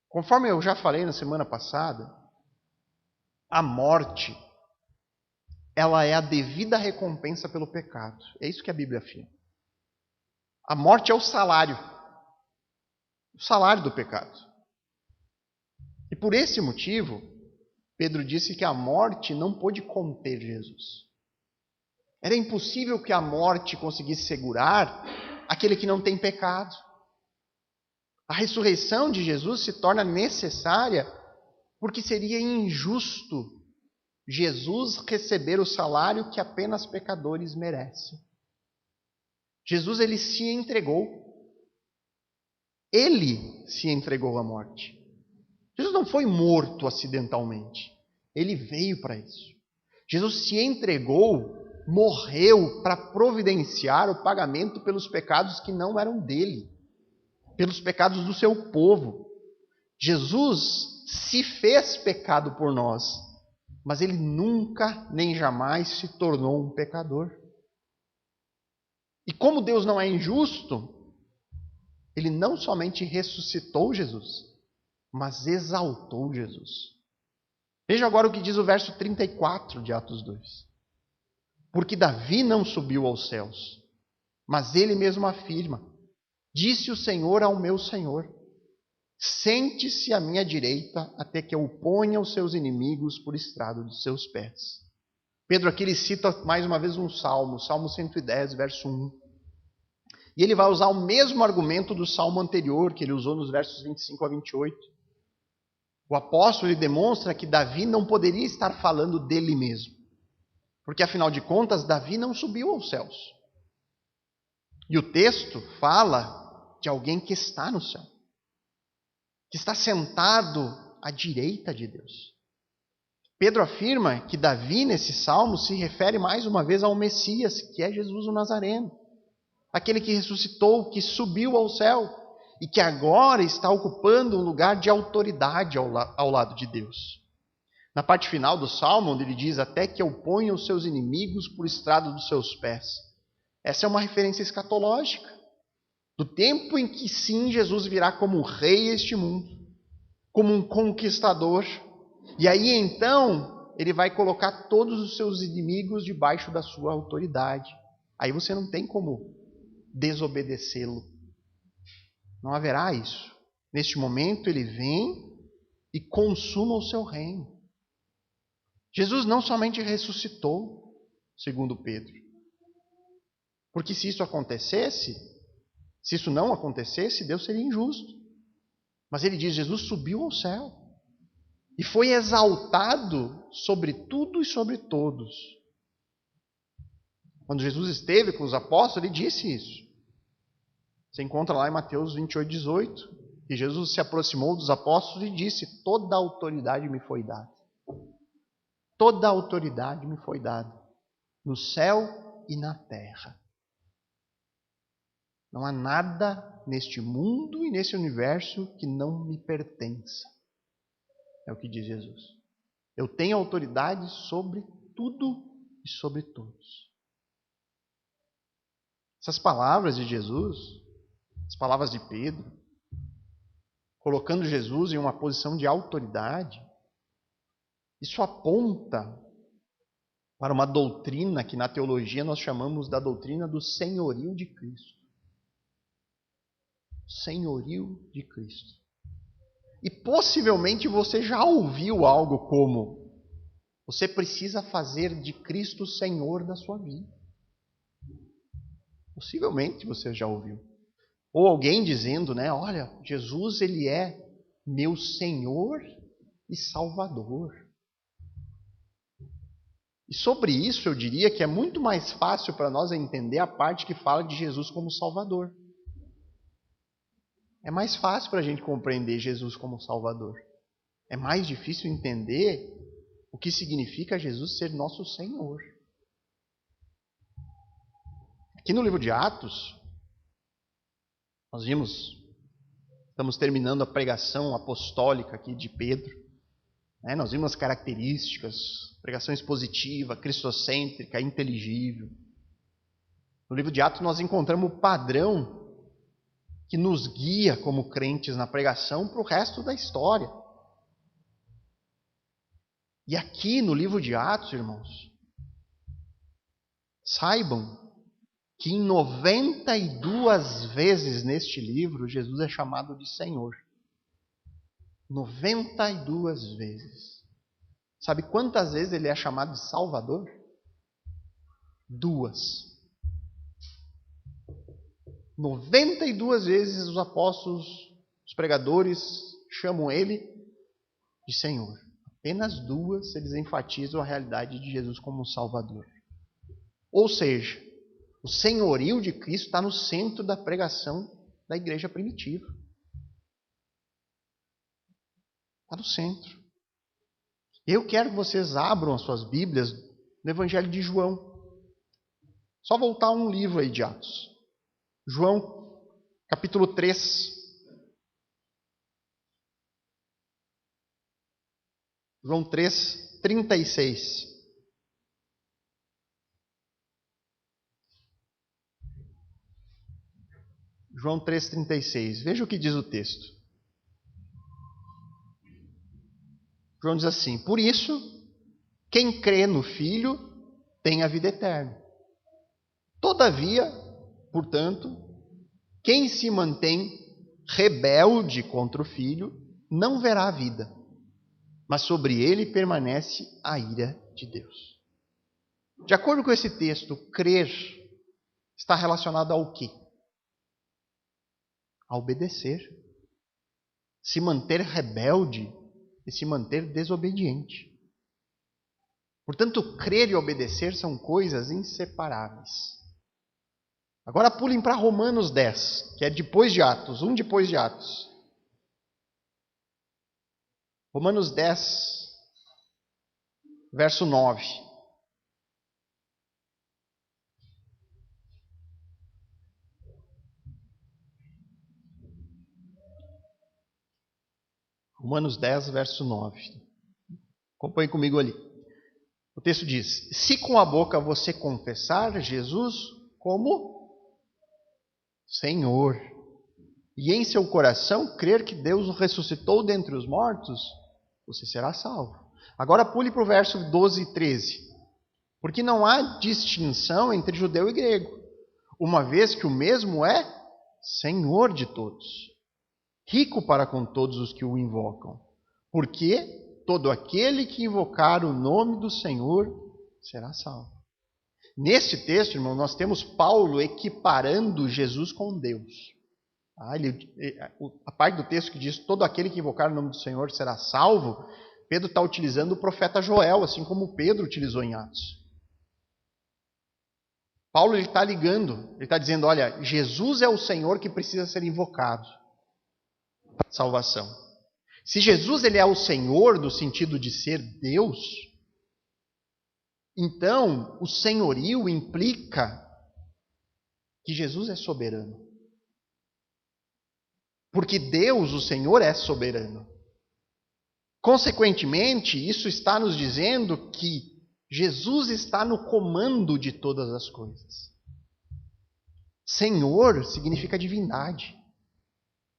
Conforme eu já falei na semana passada, a morte, ela é a devida recompensa pelo pecado. É isso que a Bíblia afirma. A morte é o salário do pecado. E por esse motivo, Pedro disse que a morte não pôde conter Jesus. Era impossível que a morte conseguisse segurar aquele que não tem pecado. A ressurreição de Jesus se torna necessária porque seria injusto Jesus receber o salário que apenas pecadores merecem. Jesus ele se entregou. Ele se entregou à morte. Jesus não foi morto acidentalmente. Ele veio para isso. Jesus se entregou, morreu para providenciar o pagamento pelos pecados que não eram dele, pelos pecados do seu povo. Jesus se fez pecado por nós, mas ele nunca nem jamais se tornou um pecador. E como Deus não é injusto, ele não somente ressuscitou Jesus, mas exaltou Jesus. Veja agora o que diz o verso 34 de Atos 2. Porque Davi não subiu aos céus, mas ele mesmo afirma: disse o Senhor ao meu Senhor: sente-se à minha direita até que eu ponha os seus inimigos por estrado dos seus pés. Pedro aqui ele cita mais uma vez um salmo, Salmo 110, verso 1. E ele vai usar o mesmo argumento do salmo anterior, que ele usou nos versos 25 a 28. O apóstolo ele demonstra que Davi não poderia estar falando dele mesmo, porque afinal de contas, Davi não subiu aos céus. E o texto fala de alguém que está no céu, que está sentado à direita de Deus. Pedro afirma que Davi, nesse salmo, se refere mais uma vez ao Messias, que é Jesus o Nazareno. Aquele que ressuscitou, que subiu ao céu e que agora está ocupando um lugar de autoridade ao lado de Deus. Na parte final do salmo, onde ele diz: até que eu ponha os seus inimigos por estrado dos seus pés. Essa é uma referência escatológica, do tempo em que sim, Jesus virá como um rei a este mundo, como um conquistador. E aí então, ele vai colocar todos os seus inimigos debaixo da sua autoridade. Aí você não tem como desobedecê-lo. Não haverá isso. Neste momento ele vem e consuma o seu reino. Jesus não somente ressuscitou, segundo Pedro. Porque se isso acontecesse, se isso não acontecesse, Deus seria injusto. Mas ele diz: Jesus subiu ao céu e foi exaltado sobre tudo e sobre todos. Quando Jesus esteve com os apóstolos, ele disse isso. Você encontra lá em Mateus 28, 18, que Jesus se aproximou dos apóstolos e disse: toda a autoridade me foi dada. Toda a autoridade me foi dada, no céu e na terra. Não há nada neste mundo e nesse universo que não me pertença. É o que diz Jesus. Eu tenho autoridade sobre tudo e sobre todos. Essas palavras de Jesus, as palavras de Pedro, colocando Jesus em uma posição de autoridade, isso aponta para uma doutrina que na teologia nós chamamos da doutrina do senhorio de Cristo. Senhorio de Cristo. E possivelmente você já ouviu algo como: você precisa fazer de Cristo o Senhor da sua vida. Possivelmente você já ouviu. Ou alguém dizendo, né? Olha, Jesus ele é meu Senhor e Salvador. E sobre isso eu diria que é muito mais fácil para nós entender a parte que fala de Jesus como Salvador. É mais fácil para a gente compreender Jesus como Salvador. É mais difícil entender o que significa Jesus ser nosso Senhor. Aqui no livro de Atos, nós estamos terminando a pregação apostólica aqui de Pedro. Nós vimos as características: pregação expositiva, cristocêntrica, inteligível. No livro de Atos nós encontramos o padrão que nos guia como crentes na pregação para o resto da história. E aqui no livro de Atos, irmãos, saibam que em 92 vezes neste livro Jesus é chamado de Senhor. 92 vezes. Sabe quantas vezes ele é chamado de Salvador? 2. 92 vezes os apóstolos, os pregadores, chamam ele de Senhor. Apenas 2 eles enfatizam a realidade de Jesus como Salvador. Ou seja, o senhorio de Cristo está no centro da pregação da igreja primitiva. Está no centro. Eu quero que vocês abram as suas Bíblias no Evangelho de João. Só voltar um livro aí de Atos. João, capítulo 3. João 3, 36. João 3, 36. Veja o que diz o texto. João diz assim: por isso, quem crê no Filho tem a vida eterna. Todavia, portanto, quem se mantém rebelde contra o Filho não verá a vida, mas sobre ele permanece a ira de Deus. De acordo com esse texto, crer está relacionado ao quê? A obedecer. Se manter rebelde e se manter desobediente. Portanto, crer e obedecer são coisas inseparáveis. Agora pulem para Romanos 10, que é depois de Atos, depois de Atos. Romanos 10, verso 9. Romanos 10, verso 9. Acompanhe comigo ali. O texto diz: se com a boca você confessar Jesus como Senhor, e em seu coração crer que Deus o ressuscitou dentre os mortos, você será salvo. Agora pule para o verso 12 e 13. Porque não há distinção entre judeu e grego, uma vez que o mesmo é Senhor de todos, rico para com todos os que o invocam. Porque todo aquele que invocar o nome do Senhor será salvo. Neste texto, irmão, nós temos Paulo equiparando Jesus com Deus. A parte do texto que diz todo aquele que invocar o nome do Senhor será salvo, Pedro está utilizando o profeta Joel, assim como Pedro utilizou em Atos. Paulo está ligando, ele está dizendo, olha, Jesus é o Senhor que precisa ser invocado para a salvação. Se Jesus ele é o Senhor no sentido de ser Deus, então o senhorio implica que Jesus é soberano. Porque Deus, o Senhor, é soberano. Consequentemente, isso está nos dizendo que Jesus está no comando de todas as coisas. Senhor significa divindade.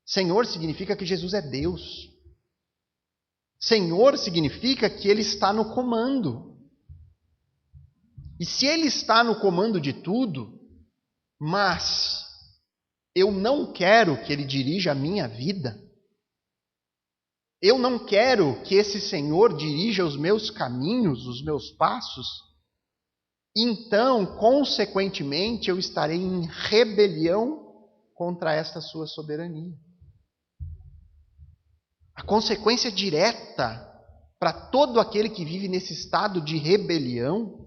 Senhor significa que Jesus é Deus. Senhor significa que Ele está no comando. E se Ele está no comando de tudo, mas eu não quero que Ele dirija a minha vida, eu não quero que esse Senhor dirija os meus caminhos, os meus passos, então, consequentemente, eu estarei em rebelião contra esta sua soberania. A consequência direta para todo aquele que vive nesse estado de rebelião,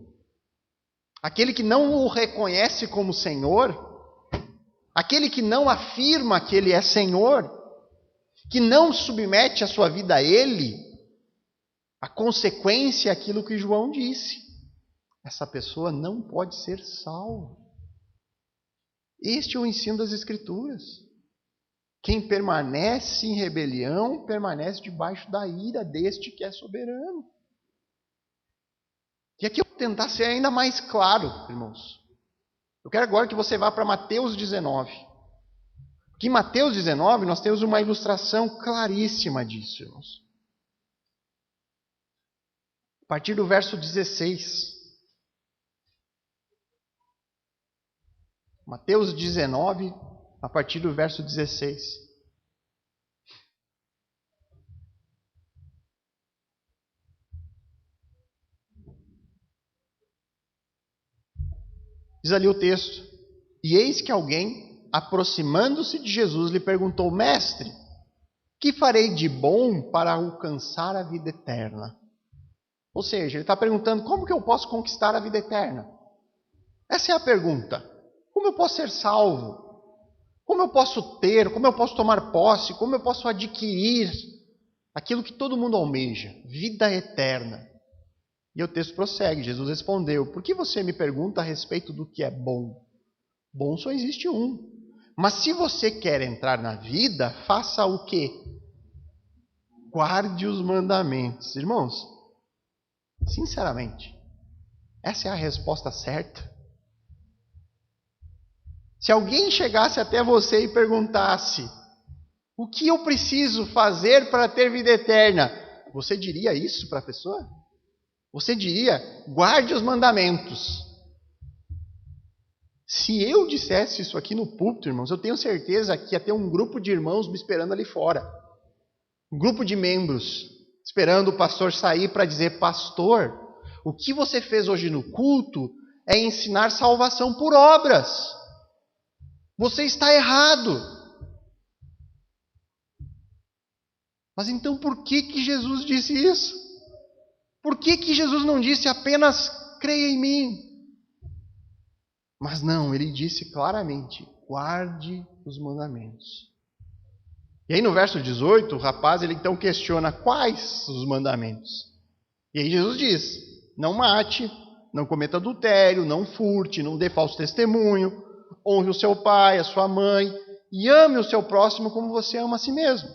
aquele que não o reconhece como Senhor, aquele que não afirma que Ele é Senhor, que não submete a sua vida a Ele, a consequência é aquilo que João disse. Essa pessoa não pode ser salva. Este é o ensino das Escrituras. Quem permanece em rebelião, permanece debaixo da ira deste que é soberano. E aqui eu vou tentar ser ainda mais claro, irmãos. Eu quero agora que você vá para Mateus 19. Porque em Mateus 19 nós temos uma ilustração claríssima disso, irmãos. A partir do verso 16. Mateus 19, a partir do verso 16. Diz ali o texto: e eis que alguém, aproximando-se de Jesus, lhe perguntou: mestre, que farei de bom para alcançar a vida eterna? Ou seja, ele está perguntando, como que eu posso conquistar a vida eterna? Essa é a pergunta. Como eu posso ser salvo? Como eu posso ter? Como eu posso tomar posse? Como eu posso adquirir aquilo que todo mundo almeja? Vida eterna. E o texto prossegue, Jesus respondeu, por que você me pergunta a respeito do que é bom? Bom só existe um. Mas se você quer entrar na vida, faça o quê? Guarde os mandamentos. Irmãos, sinceramente, essa é a resposta certa? Se alguém chegasse até você e perguntasse, o que eu preciso fazer para ter vida eterna? Você diria isso para a pessoa? Você diria, guarde os mandamentos. Se eu dissesse isso aqui no púlpito, irmãos, eu tenho certeza que ia ter um grupo de irmãos me esperando ali fora. Um grupo de membros esperando o pastor sair para dizer, pastor, o que você fez hoje no culto é ensinar salvação por obras. Você está errado. Mas então por que Jesus disse isso? Por que Jesus não disse apenas creia em mim? Mas não, ele disse claramente, guarde os mandamentos. E aí no verso 18, o rapaz ele então questiona quais os mandamentos. E aí Jesus diz, não mate, não cometa adultério, não furte, não dê falso testemunho, honre o seu pai, a sua mãe, e ame o seu próximo como você ama a si mesmo.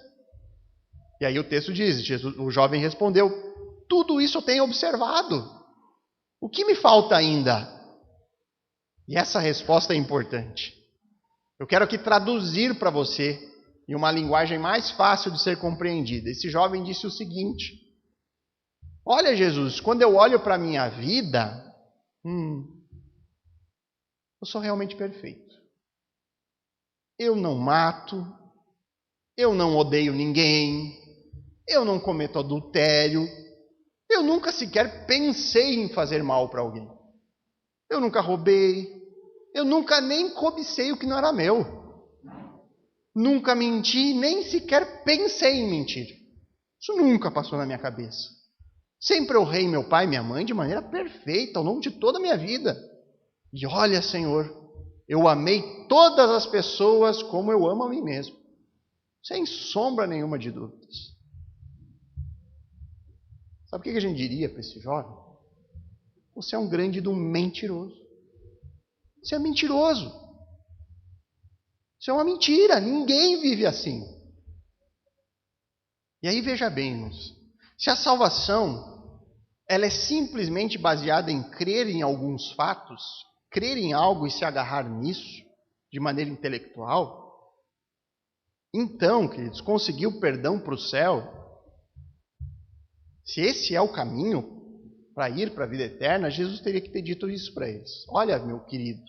E aí o texto diz, o jovem respondeu, tudo isso eu tenho observado. O que me falta ainda? E essa resposta é importante. Eu quero aqui traduzir para você em uma linguagem mais fácil de ser compreendida. Esse jovem disse o seguinte, olha Jesus, quando eu olho para a minha vida, eu sou realmente perfeito. Eu não mato, eu não odeio ninguém, eu não cometo adultério, eu nunca sequer pensei em fazer mal para alguém. Eu nunca roubei, eu nunca nem cobicei o que não era meu. Nunca menti, nem sequer pensei em mentir. Isso nunca passou na minha cabeça. Sempre honrei meu pai e minha mãe de maneira perfeita ao longo de toda a minha vida. E olha, Senhor, eu amei todas as pessoas como eu amo a mim mesmo. Sem sombra nenhuma de dúvidas. Sabe o que a gente diria para esse jovem? Você é um grande mentiroso. Você é mentiroso. Isso é uma mentira. Ninguém vive assim. E aí veja bem, irmãos. Se a salvação ela é simplesmente baseada em crer em alguns fatos, crer em algo e se agarrar nisso de maneira intelectual, então, queridos, conseguir o perdão para o céu, se esse é o caminho para ir para a vida eterna, Jesus teria que ter dito isso para eles. Olha, meu querido,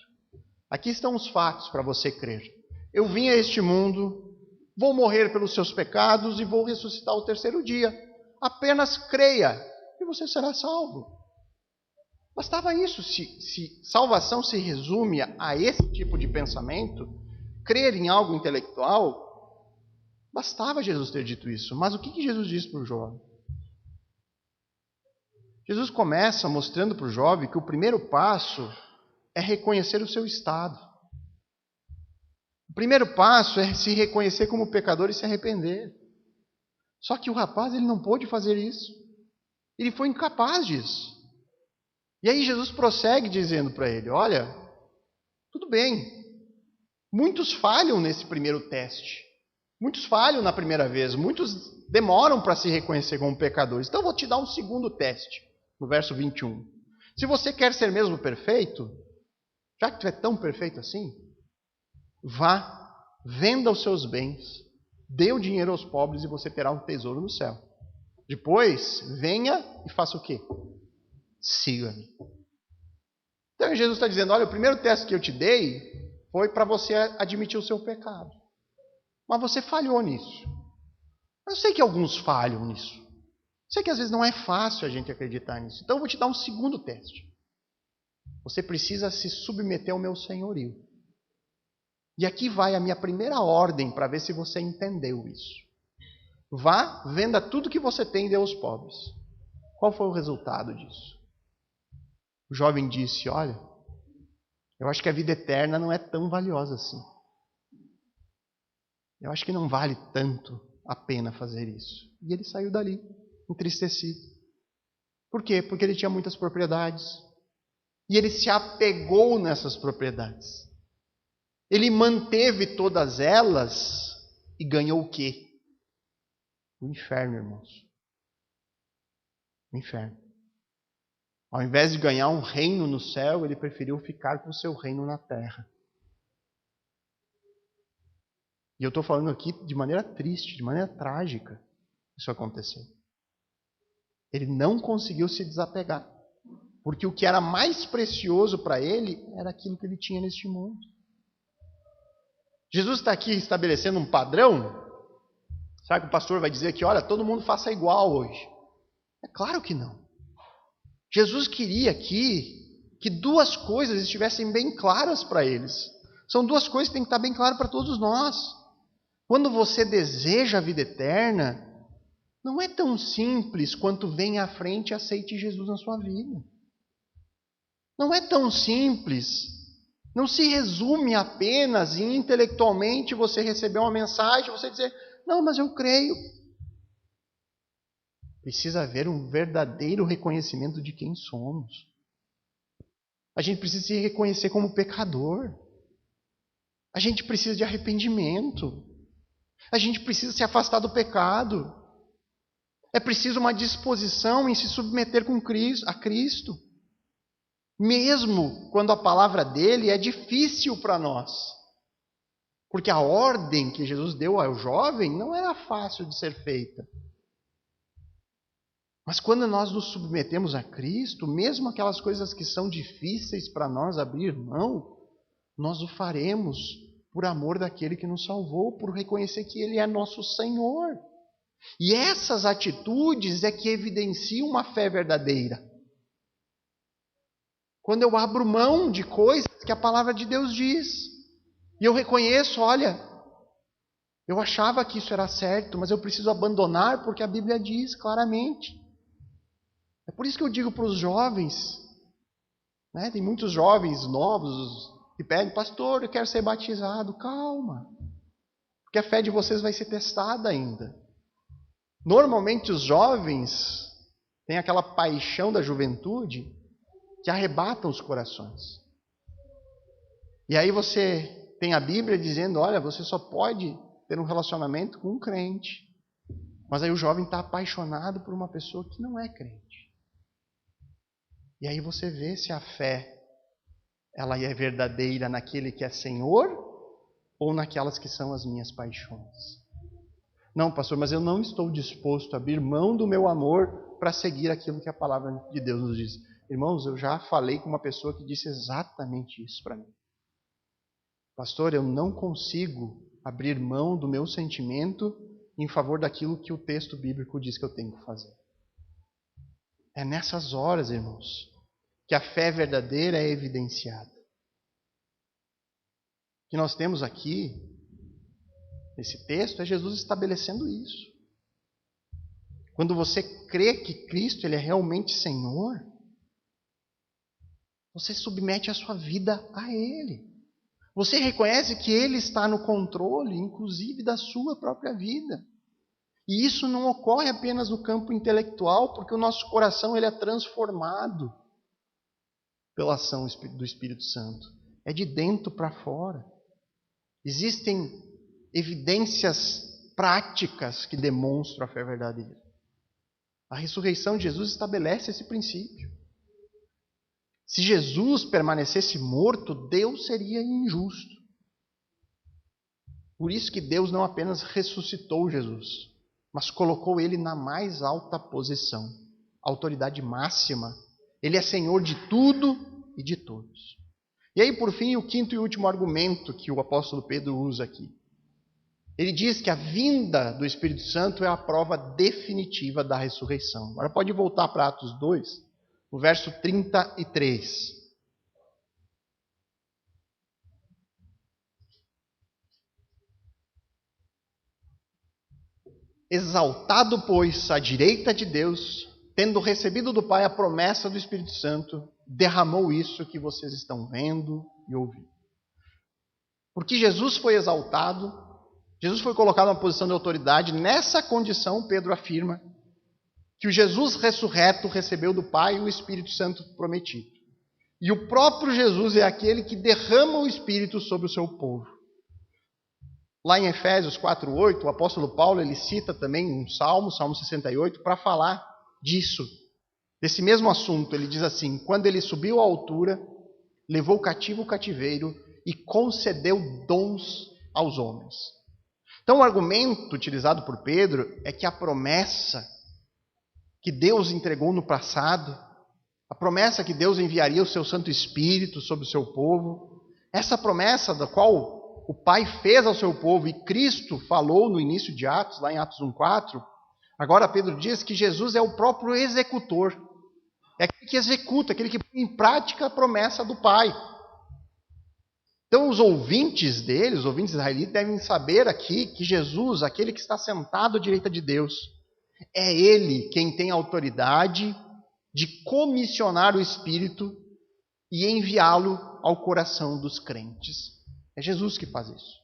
aqui estão os fatos para você crer. Eu vim a este mundo, vou morrer pelos seus pecados e vou ressuscitar ao terceiro dia. Apenas creia e você será salvo. Bastava isso. Se salvação se resume a esse tipo de pensamento, crer em algo intelectual, bastava Jesus ter dito isso. Mas o que Jesus disse para o jovem? Jesus começa mostrando para o jovem que o primeiro passo é reconhecer o seu estado. O primeiro passo é se reconhecer como pecador e se arrepender. Só que o rapaz ele não pôde fazer isso. Ele foi incapaz disso. E aí Jesus prossegue dizendo para ele, olha, tudo bem, muitos falham nesse primeiro teste. Muitos falham na primeira vez, muitos demoram para se reconhecer como pecadores. Então eu vou te dar um segundo teste, no verso 21. Se você quer ser mesmo perfeito, já que tu é tão perfeito assim, vá, venda os seus bens, dê o dinheiro aos pobres e você terá um tesouro no céu. Depois, venha e faça o quê? Siga-me. Então Jesus está dizendo, olha, o primeiro teste que eu te dei foi para você admitir o seu pecado. Mas você falhou nisso. Eu sei que alguns falham nisso. Sei que às vezes não é fácil a gente acreditar nisso. Então eu vou te dar um segundo teste. Você precisa se submeter ao meu senhorio. E aqui vai a minha primeira ordem para ver se você entendeu isso. Vá, venda tudo que você tem e dê aos pobres. Qual foi o resultado disso? O jovem disse, olha, eu acho que a vida eterna não é tão valiosa assim. Eu acho que não vale tanto a pena fazer isso. E ele saiu dali, entristecido. Por quê? Porque ele tinha muitas propriedades. E ele se apegou nessas propriedades. Ele manteve todas elas e ganhou o quê? O inferno, irmãos. O inferno. Ao invés de ganhar um reino no céu, ele preferiu ficar com o seu reino na terra. E eu estou falando aqui de maneira triste, de maneira trágica, isso aconteceu. Ele não conseguiu se desapegar. Porque o que era mais precioso para ele era aquilo que ele tinha neste mundo. Jesus está aqui estabelecendo um padrão. Será que o pastor vai dizer que, olha, todo mundo faça igual hoje? É claro que não. Jesus queria aqui que duas coisas estivessem bem claras para eles. São duas coisas que têm que estar bem claras para todos nós. Quando você deseja a vida eterna, não é tão simples quanto vem à frente e aceite Jesus na sua vida. Não é tão simples. Não se resume apenas em intelectualmente você receber uma mensagem, você dizer, não, mas eu creio. Precisa haver um verdadeiro reconhecimento de quem somos. A gente precisa se reconhecer como pecador. A gente precisa de arrependimento. A gente precisa se afastar do pecado. É preciso uma disposição em se submeter a Cristo. Mesmo quando a palavra dele é difícil para nós. Porque a ordem que Jesus deu ao jovem não era fácil de ser feita. Mas quando nós nos submetemos a Cristo, mesmo aquelas coisas que são difíceis para nós abrir mão, nós o faremos por amor daquele que nos salvou, por reconhecer que Ele é nosso Senhor. E essas atitudes é que evidenciam uma fé verdadeira. Quando eu abro mão de coisas que a palavra de Deus diz, e eu reconheço, olha, eu achava que isso era certo, mas eu preciso abandonar porque a Bíblia diz claramente. É por isso que eu digo para os jovens, né? Tem muitos jovens novos que pedem, pastor, eu quero ser batizado. Calma, porque a fé de vocês vai ser testada ainda. Normalmente os jovens têm aquela paixão da juventude que arrebatam os corações. E aí você tem a Bíblia dizendo, olha, você só pode ter um relacionamento com um crente. Mas aí o jovem está apaixonado por uma pessoa que não é crente. E aí você vê se a fé ela é verdadeira naquele que é Senhor ou naquelas que são as minhas paixões. Não, pastor, mas eu não estou disposto a abrir mão do meu amor para seguir aquilo que a palavra de Deus nos diz. Irmãos, eu já falei com uma pessoa que disse exatamente isso para mim. Pastor, eu não consigo abrir mão do meu sentimento em favor daquilo que o texto bíblico diz que eu tenho que fazer. É nessas horas, irmãos, que a fé verdadeira é evidenciada. O que nós temos aqui, nesse texto, é Jesus estabelecendo isso. Quando você crê que Cristo ele é realmente Senhor, você submete a sua vida a Ele. Você reconhece que Ele está no controle, inclusive, da sua própria vida. E isso não ocorre apenas no campo intelectual, porque o nosso coração ele é transformado pela ação do Espírito Santo. É de dentro para fora. Existem evidências práticas que demonstram a fé verdadeira. A ressurreição de Jesus estabelece esse princípio. Se Jesus permanecesse morto, Deus seria injusto. Por isso que Deus não apenas ressuscitou Jesus, mas colocou ele na mais alta posição, autoridade máxima. Ele é Senhor de tudo e de todos. E aí, por fim, o quinto e último argumento que o apóstolo Pedro usa aqui. Ele diz que a vinda do Espírito Santo é a prova definitiva da ressurreição. Agora pode voltar para Atos 2, o verso 33. Exaltado, pois, à direita de Deus, tendo recebido do Pai a promessa do Espírito Santo, derramou isso que vocês estão vendo e ouvindo. Porque Jesus foi exaltado, Jesus foi colocado numa posição de autoridade. Nessa condição, Pedro afirma que o Jesus ressurreto recebeu do Pai o Espírito Santo prometido. E o próprio Jesus é aquele que derrama o Espírito sobre o seu povo. Lá em Efésios 4:8, o apóstolo Paulo ele cita também um Salmo 68, para falar disso, desse mesmo assunto. Ele diz assim: quando ele subiu à altura, levou cativo o cativeiro e concedeu dons aos homens. Então o argumento utilizado por Pedro é que a promessa que Deus entregou no passado, a promessa que Deus enviaria o seu Santo Espírito sobre o seu povo, essa promessa da qual o Pai fez ao seu povo e Cristo falou no início de Atos, lá em Atos 1:4, agora Pedro diz que Jesus é o próprio executor. É aquele que executa, aquele que põe em prática a promessa do Pai. Então os ouvintes dele, os ouvintes israelitas, devem saber aqui que Jesus, aquele que está sentado à direita de Deus, é Ele quem tem autoridade de comissionar o Espírito e enviá-lo ao coração dos crentes. É Jesus que faz isso.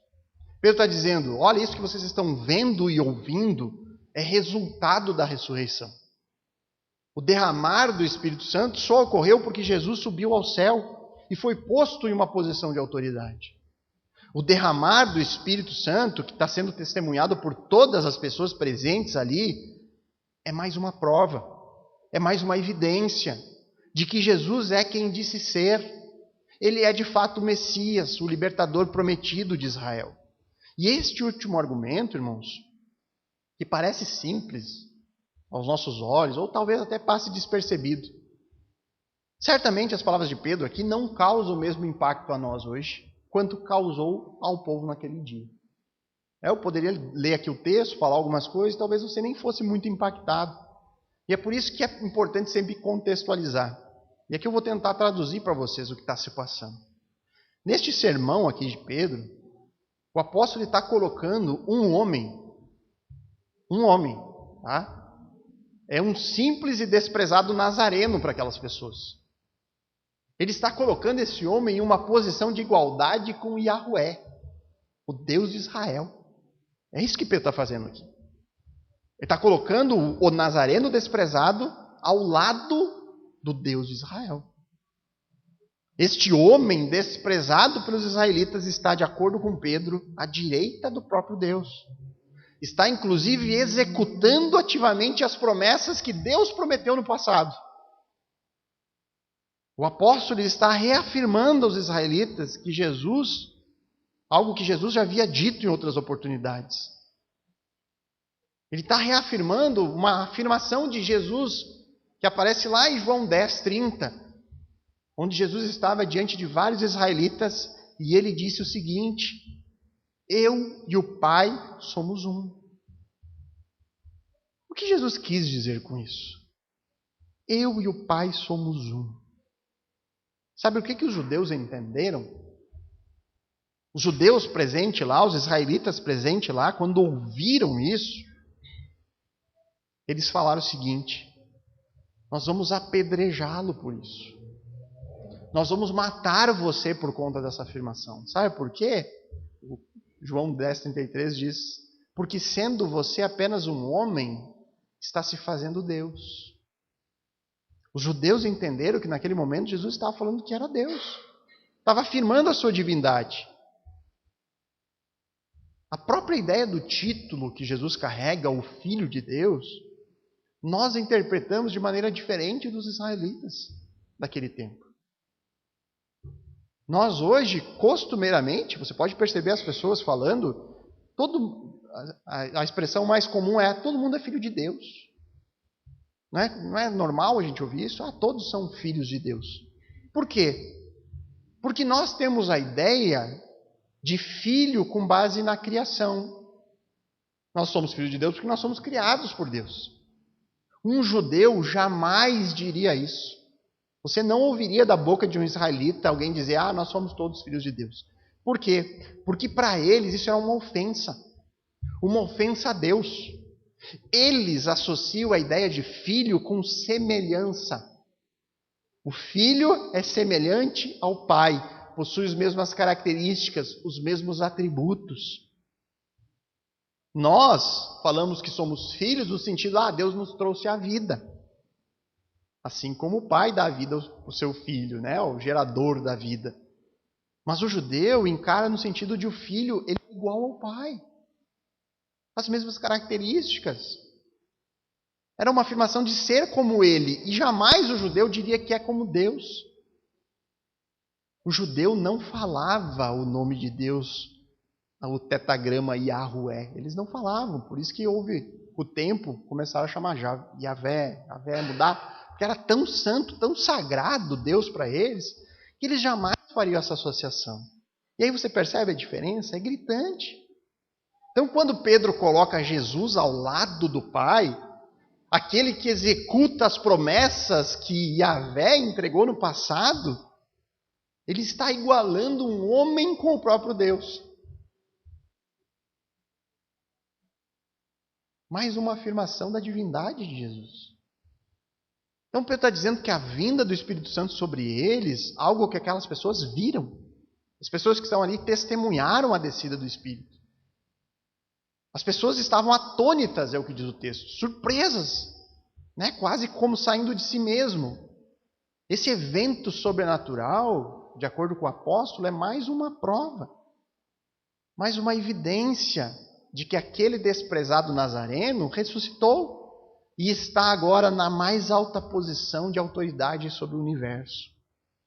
Pedro está dizendo, olha, isso que vocês estão vendo e ouvindo é resultado da ressurreição. O derramar do Espírito Santo só ocorreu porque Jesus subiu ao céu e foi posto em uma posição de autoridade. O derramar do Espírito Santo, que está sendo testemunhado por todas as pessoas presentes ali, é mais uma prova, é mais uma evidência de que Jesus é quem disse ser. Ele é de fato o Messias, o libertador prometido de Israel. E este último argumento, irmãos, que parece simples aos nossos olhos, ou talvez até passe despercebido. Certamente as palavras de Pedro aqui não causam o mesmo impacto a nós hoje, quanto causou ao povo naquele dia. Eu poderia ler aqui o texto, falar algumas coisas, talvez você nem fosse muito impactado. E é por isso que é importante sempre contextualizar. E aqui eu vou tentar traduzir para vocês o que está se passando. Neste sermão aqui de Pedro, o apóstolo está colocando um homem, tá? É um simples e desprezado nazareno para aquelas pessoas. Ele está colocando esse homem em uma posição de igualdade com Yahvé, o Deus de Israel. É isso que Pedro está fazendo aqui. Ele está colocando o nazareno desprezado ao lado do Deus de Israel. Este homem desprezado pelos israelitas está, de acordo com Pedro, à direita do próprio Deus. Está, inclusive, executando ativamente as promessas que Deus prometeu no passado. O apóstolo está reafirmando aos israelitas que Jesus, algo que Jesus já havia dito em outras oportunidades. Ele está reafirmando uma afirmação de Jesus que aparece lá em João 10:30, onde Jesus estava diante de vários israelitas e ele disse o seguinte: eu e o Pai somos um. O que Jesus quis dizer com isso? Eu e o Pai somos um. Sabe o que os judeus entenderam? Os judeus presentes lá, os israelitas presentes lá, quando ouviram isso, eles falaram o seguinte: nós vamos apedrejá-lo por isso. Nós vamos matar você por conta dessa afirmação. Sabe por quê? João 10:33 diz: porque sendo você apenas um homem, está se fazendo Deus. Os judeus entenderam que naquele momento Jesus estava falando que era Deus. Estava afirmando a sua divindade. A própria ideia do título que Jesus carrega, o Filho de Deus, nós interpretamos de maneira diferente dos israelitas daquele tempo. Nós hoje, costumeiramente, você pode perceber as pessoas falando, a expressão mais comum é: todo mundo é filho de Deus. Não é normal a gente ouvir isso? Todos são filhos de Deus. Por quê? Porque nós temos a ideia de filho com base na criação. Nós somos filhos de Deus porque nós somos criados por Deus. Um judeu jamais diria isso. Você não ouviria da boca de um israelita alguém dizer: nós somos todos filhos de Deus. Por quê? Porque para eles isso é uma ofensa a Deus. Eles associam a ideia de filho com semelhança. O filho é semelhante ao pai, possui as mesmas características, os mesmos atributos. Nós falamos que somos filhos no sentido, Deus nos trouxe a vida. Assim como o pai dá a vida ao seu filho, né? O gerador da vida. Mas o judeu encara no sentido de o filho ele é igual ao pai. As mesmas características. Era uma afirmação de ser como ele. E jamais o judeu diria que é como Deus. O judeu não falava o nome de Deus, o tetragrama Yahué. Eles não falavam. Por isso que houve o tempo, começaram a chamar Yahvé, mudar. Porque era tão santo, tão sagrado Deus para eles, que eles jamais fariam essa associação. E aí você percebe a diferença? É gritante. Então, quando Pedro coloca Jesus ao lado do Pai, aquele que executa as promessas que Yahvé entregou no passado, ele está igualando um homem com o próprio Deus. Mais uma afirmação da divindade de Jesus. Então Pedro está dizendo que a vinda do Espírito Santo sobre eles, algo que aquelas pessoas viram. As pessoas que estão ali testemunharam a descida do Espírito. As pessoas estavam atônitas, é o que diz o texto, surpresas, né? Quase como saindo de si mesmo. Esse evento sobrenatural, de acordo com o apóstolo, é mais uma prova, mais uma evidência de que aquele desprezado nazareno ressuscitou. E está agora na mais alta posição de autoridade sobre o universo.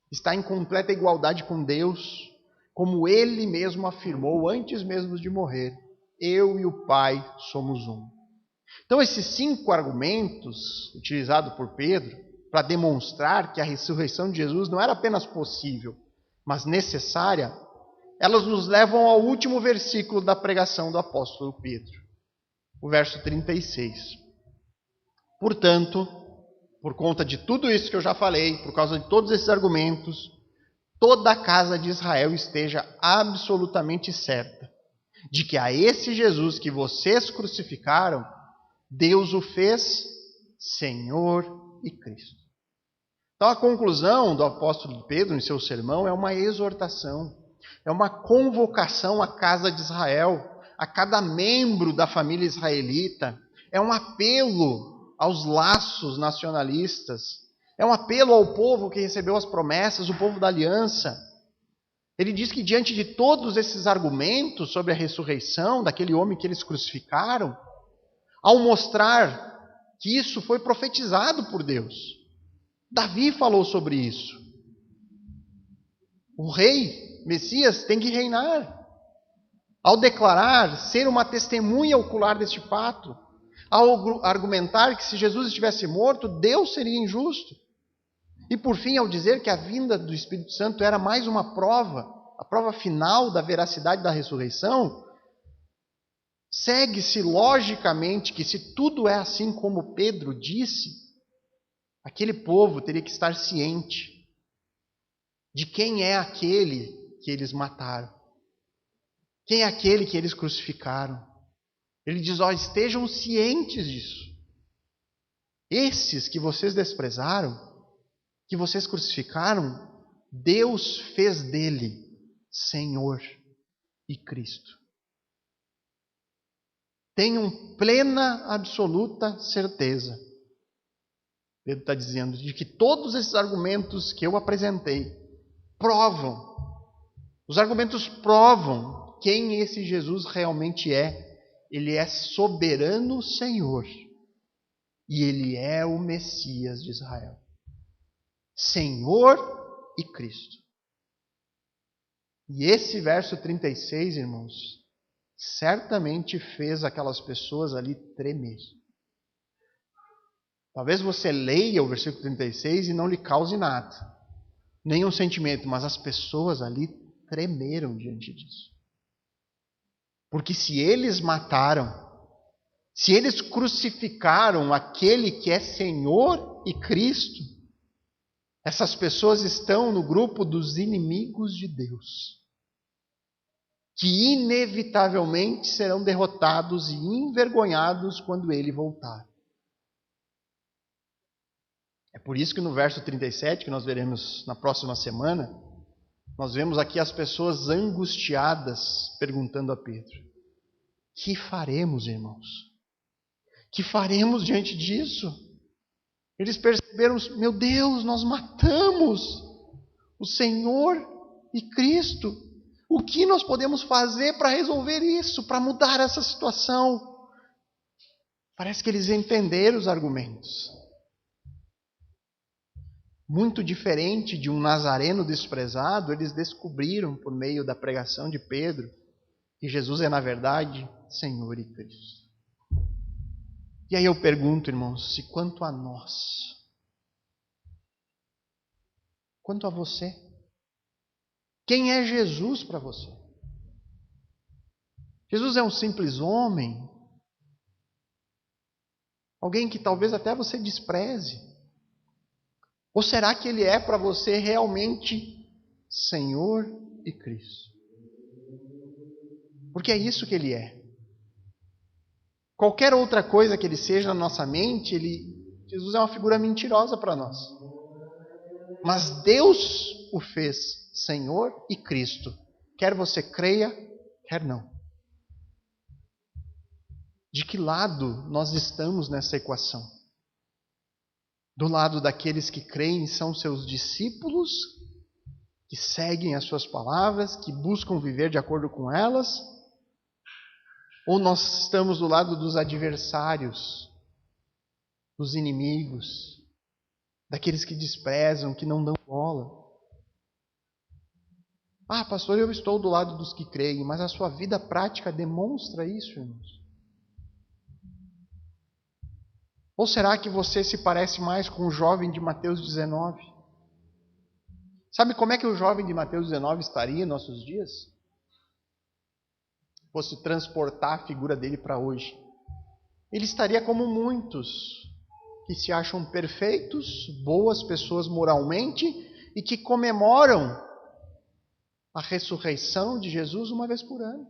Está em completa igualdade com Deus, como ele mesmo afirmou antes mesmo de morrer. Eu e o Pai somos um. Então esses 5 argumentos utilizados por Pedro para demonstrar que a ressurreição de Jesus não era apenas possível, mas necessária, elas nos levam ao último versículo da pregação do apóstolo Pedro. O verso 36. Portanto, por conta de tudo isso que eu já falei, por causa de todos esses argumentos, toda a casa de Israel esteja absolutamente certa de que a esse Jesus que vocês crucificaram, Deus o fez Senhor e Cristo. Então a conclusão do apóstolo Pedro em seu sermão é uma exortação, é uma convocação à casa de Israel, a cada membro da família israelita, é um apelo aos laços nacionalistas. É um apelo ao povo que recebeu as promessas, o povo da aliança. Ele diz que diante de todos esses argumentos sobre a ressurreição daquele homem que eles crucificaram, ao mostrar que isso foi profetizado por Deus. Davi falou sobre isso. O rei, Messias, tem que reinar. Ao declarar ser uma testemunha ocular deste fato, ao argumentar que se Jesus estivesse morto, Deus seria injusto. E por fim, ao dizer que a vinda do Espírito Santo era mais uma prova, a prova final da veracidade da ressurreição, segue-se logicamente que se tudo é assim como Pedro disse, aquele povo teria que estar ciente de quem é aquele que eles mataram. Quem é aquele que eles crucificaram. Ele diz, estejam cientes disso. Esses que vocês desprezaram, que vocês crucificaram, Deus fez dele Senhor e Cristo. Tenham plena, absoluta certeza. Pedro está dizendo de que todos esses argumentos que eu apresentei provam, os argumentos provam quem esse Jesus realmente é. Ele é soberano Senhor. E Ele é o Messias de Israel. Senhor e Cristo. E esse verso 36, irmãos, certamente fez aquelas pessoas ali tremer. Talvez você leia o versículo 36 e não lhe cause nada. Nenhum sentimento, mas as pessoas ali tremeram diante disso. Porque se eles mataram, se eles crucificaram aquele que é Senhor e Cristo, essas pessoas estão no grupo dos inimigos de Deus, que inevitavelmente serão derrotados e envergonhados quando Ele voltar. É por isso que no verso 37, que nós veremos na próxima semana, nós vemos aqui as pessoas angustiadas perguntando a Pedro: Que faremos, irmãos? Que faremos diante disso? Eles perceberam, meu Deus, nós matamos o Senhor e Cristo. O que nós podemos fazer para resolver isso, para mudar essa situação? Parece que eles entenderam os argumentos. Muito diferente de um nazareno desprezado, eles descobriram por meio da pregação de Pedro que Jesus é, na verdade, Senhor e Cristo. E aí eu pergunto, irmãos, se quanto a nós, quanto a você, quem é Jesus para você? Jesus é um simples homem? Alguém que talvez até você despreze? Ou será que Ele é para você realmente Senhor e Cristo? Porque é isso que Ele é. Qualquer outra coisa que Ele seja na nossa mente, Jesus é uma figura mentirosa para nós. Mas Deus o fez Senhor e Cristo. Quer você creia, quer não. De que lado nós estamos nessa equação? Do lado daqueles que creem são seus discípulos, que seguem as suas palavras, que buscam viver de acordo com elas? Ou nós estamos do lado dos adversários, dos inimigos, daqueles que desprezam, que não dão bola? Ah, pastor, eu estou do lado dos que creem, mas a sua vida prática demonstra isso, irmãos? Ou será que você se parece mais com o jovem de Mateus 19? Sabe como é que o jovem de Mateus 19 estaria em nossos dias? Fosse transportar a figura dele para hoje. Ele estaria como muitos que se acham perfeitos, boas pessoas moralmente e que comemoram a ressurreição de Jesus uma vez por ano,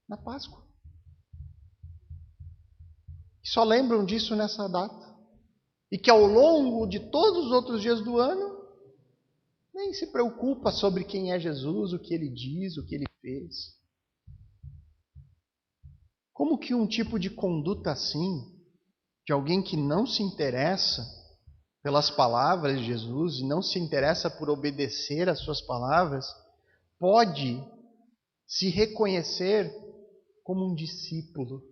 na Páscoa. Só lembram disso nessa data. E que ao longo de todos os outros dias do ano, nem se preocupa sobre quem é Jesus, o que Ele diz, o que Ele fez. Como que um tipo de conduta assim, de alguém que não se interessa pelas palavras de Jesus e não se interessa por obedecer às suas palavras, pode se reconhecer como um discípulo?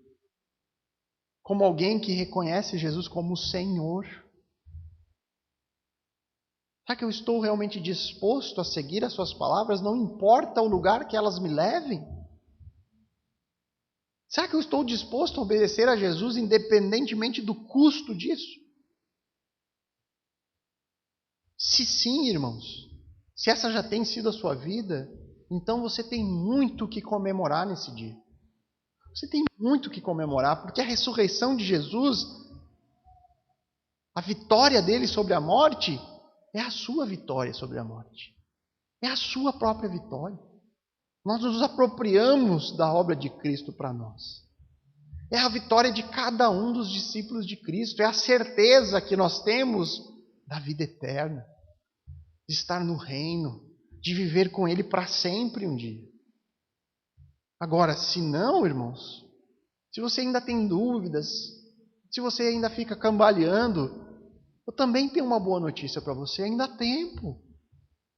Como alguém que reconhece Jesus como Senhor? Será que eu estou realmente disposto a seguir as suas palavras, não importa o lugar que elas me levem? Será que eu estou disposto a obedecer a Jesus independentemente do custo disso? Se sim, irmãos, se essa já tem sido a sua vida, então você tem muito o que comemorar nesse dia. Você tem muito o que comemorar, porque a ressurreição de Jesus, a vitória dele sobre a morte, é a sua vitória sobre a morte. É a sua própria vitória. Nós nos apropriamos da obra de Cristo para nós. É a vitória de cada um dos discípulos de Cristo. É a certeza que nós temos da vida eterna, de estar no reino, de viver com Ele para sempre um dia. Agora, se não, irmãos, se você ainda tem dúvidas, se você ainda fica cambaleando, eu também tenho uma boa notícia para você: ainda há tempo.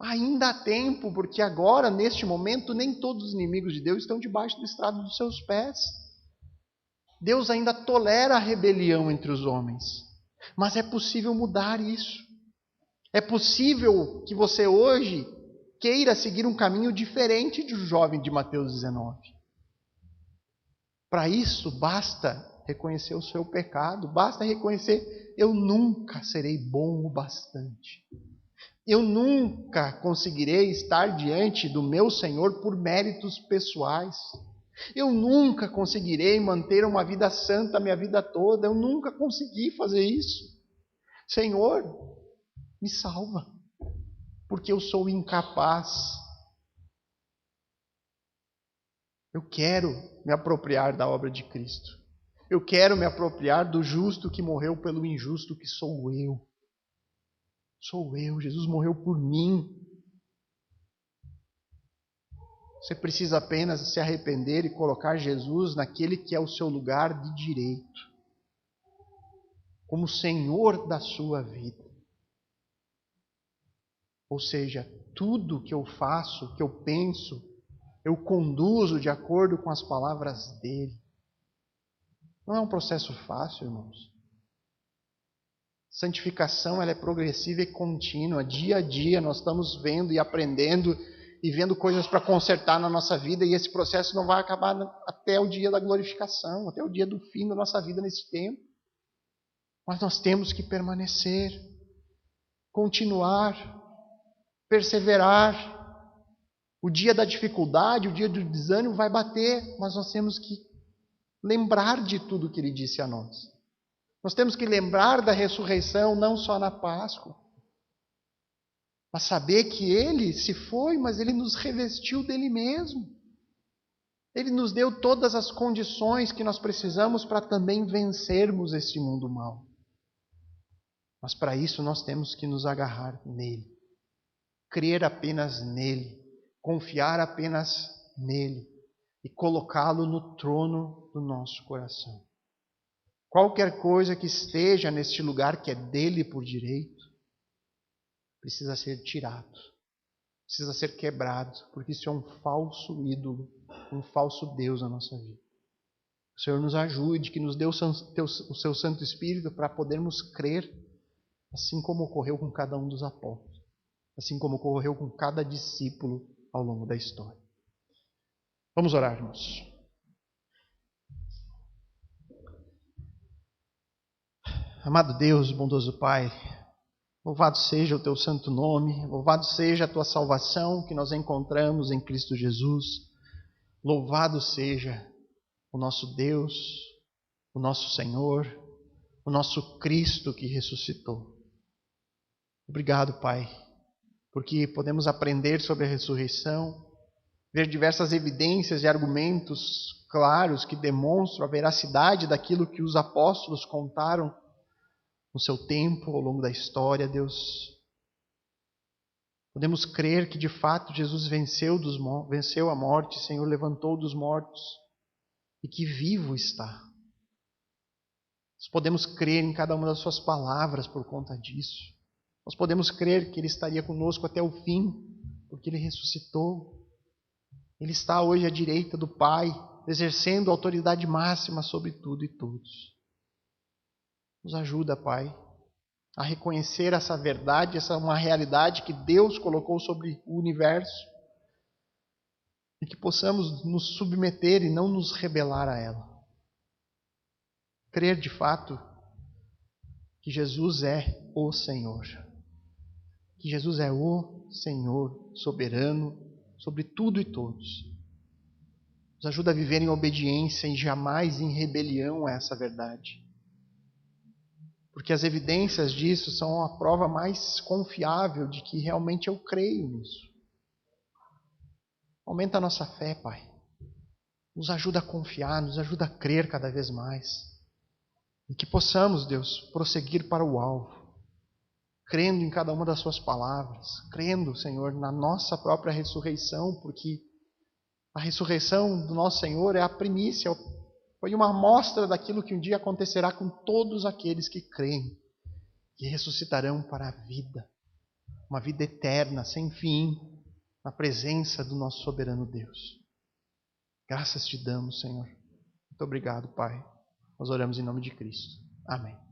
Ainda há tempo, porque agora, neste momento, nem todos os inimigos de Deus estão debaixo do estrado dos seus pés. Deus ainda tolera a rebelião entre os homens, mas é possível mudar isso. É possível que você hoje queira seguir um caminho diferente do jovem de Mateus 19. Para isso, basta reconhecer o seu pecado, basta reconhecer: eu nunca serei bom o bastante. Eu nunca conseguirei estar diante do meu Senhor por méritos pessoais. Eu nunca conseguirei manter uma vida santa a minha vida toda. Eu nunca consegui fazer isso. Senhor, me salva, porque eu sou incapaz. Eu quero me apropriar da obra de Cristo. Eu quero me apropriar do justo que morreu pelo injusto, que sou eu. Sou eu, Jesus morreu por mim. Você precisa apenas se arrepender e colocar Jesus naquele que é o seu lugar de direito, como Senhor da sua vida. Ou seja, tudo que eu faço, que eu penso, eu conduzo de acordo com as palavras dele. Não é um processo fácil, irmãos. Santificação, ela é progressiva e contínua. Dia a dia nós estamos vendo e aprendendo e vendo coisas para consertar na nossa vida, e esse processo não vai acabar até o dia da glorificação, até o dia do fim da nossa vida nesse tempo. Mas nós temos que permanecer, continuar, perseverar. O dia da dificuldade, o dia do desânimo vai bater, mas nós temos que lembrar de tudo que ele disse a nós. Nós temos que lembrar da ressurreição, não só na Páscoa, mas saber que ele se foi, mas ele nos revestiu dele mesmo. Ele nos deu todas as condições que nós precisamos para também vencermos esse mundo mau. Mas para isso nós temos que nos agarrar nele, crer apenas nele, confiar apenas nele e colocá-lo no trono do nosso coração. Qualquer coisa que esteja neste lugar que é dele por direito, precisa ser tirado, precisa ser quebrado, porque isso é um falso ídolo, um falso Deus na nossa vida. O Senhor nos ajude, que nos dê o seu Santo Espírito para podermos crer, assim como ocorreu com cada um dos apóstolos, assim como ocorreu com cada discípulo ao longo da história. Vamos orar, irmãos. Amado Deus, bondoso Pai, louvado seja o teu santo nome, louvado seja a tua salvação que nós encontramos em Cristo Jesus. Louvado seja o nosso Deus, o nosso Senhor, o nosso Cristo que ressuscitou. Obrigado, Pai, porque podemos aprender sobre a ressurreição, ver diversas evidências e argumentos claros que demonstram a veracidade daquilo que os apóstolos contaram no seu tempo, ao longo da história, Deus. Podemos crer que de fato Jesus venceu a morte, Senhor, levantou dos mortos e que vivo está. Nós podemos crer em cada uma das suas palavras por conta disso. Nós podemos crer que Ele estaria conosco até o fim, porque Ele ressuscitou. Ele está hoje à direita do Pai, exercendo a autoridade máxima sobre tudo e todos. Nos ajuda, Pai, a reconhecer essa verdade, essa é uma realidade que Deus colocou sobre o universo e que possamos nos submeter e não nos rebelar a ela. Crer de fato que Jesus é o Senhor, que Jesus é o Senhor soberano sobre tudo e todos. Nos ajuda a viver em obediência e jamais em rebelião a essa verdade. Porque as evidências disso são a prova mais confiável de que realmente eu creio nisso. Aumenta a nossa fé, Pai. Nos ajuda a confiar, nos ajuda a crer cada vez mais. E que possamos, Deus, prosseguir para o alvo. Crendo em cada uma das suas palavras. Crendo, Senhor, na nossa própria ressurreição. Porque a ressurreição do nosso Senhor é a primícia, foi uma amostra daquilo que um dia acontecerá com todos aqueles que creem, que ressuscitarão para a vida, uma vida eterna, sem fim, na presença do nosso soberano Deus. Graças te damos, Senhor. Muito obrigado, Pai. Nós oramos em nome de Cristo. Amém.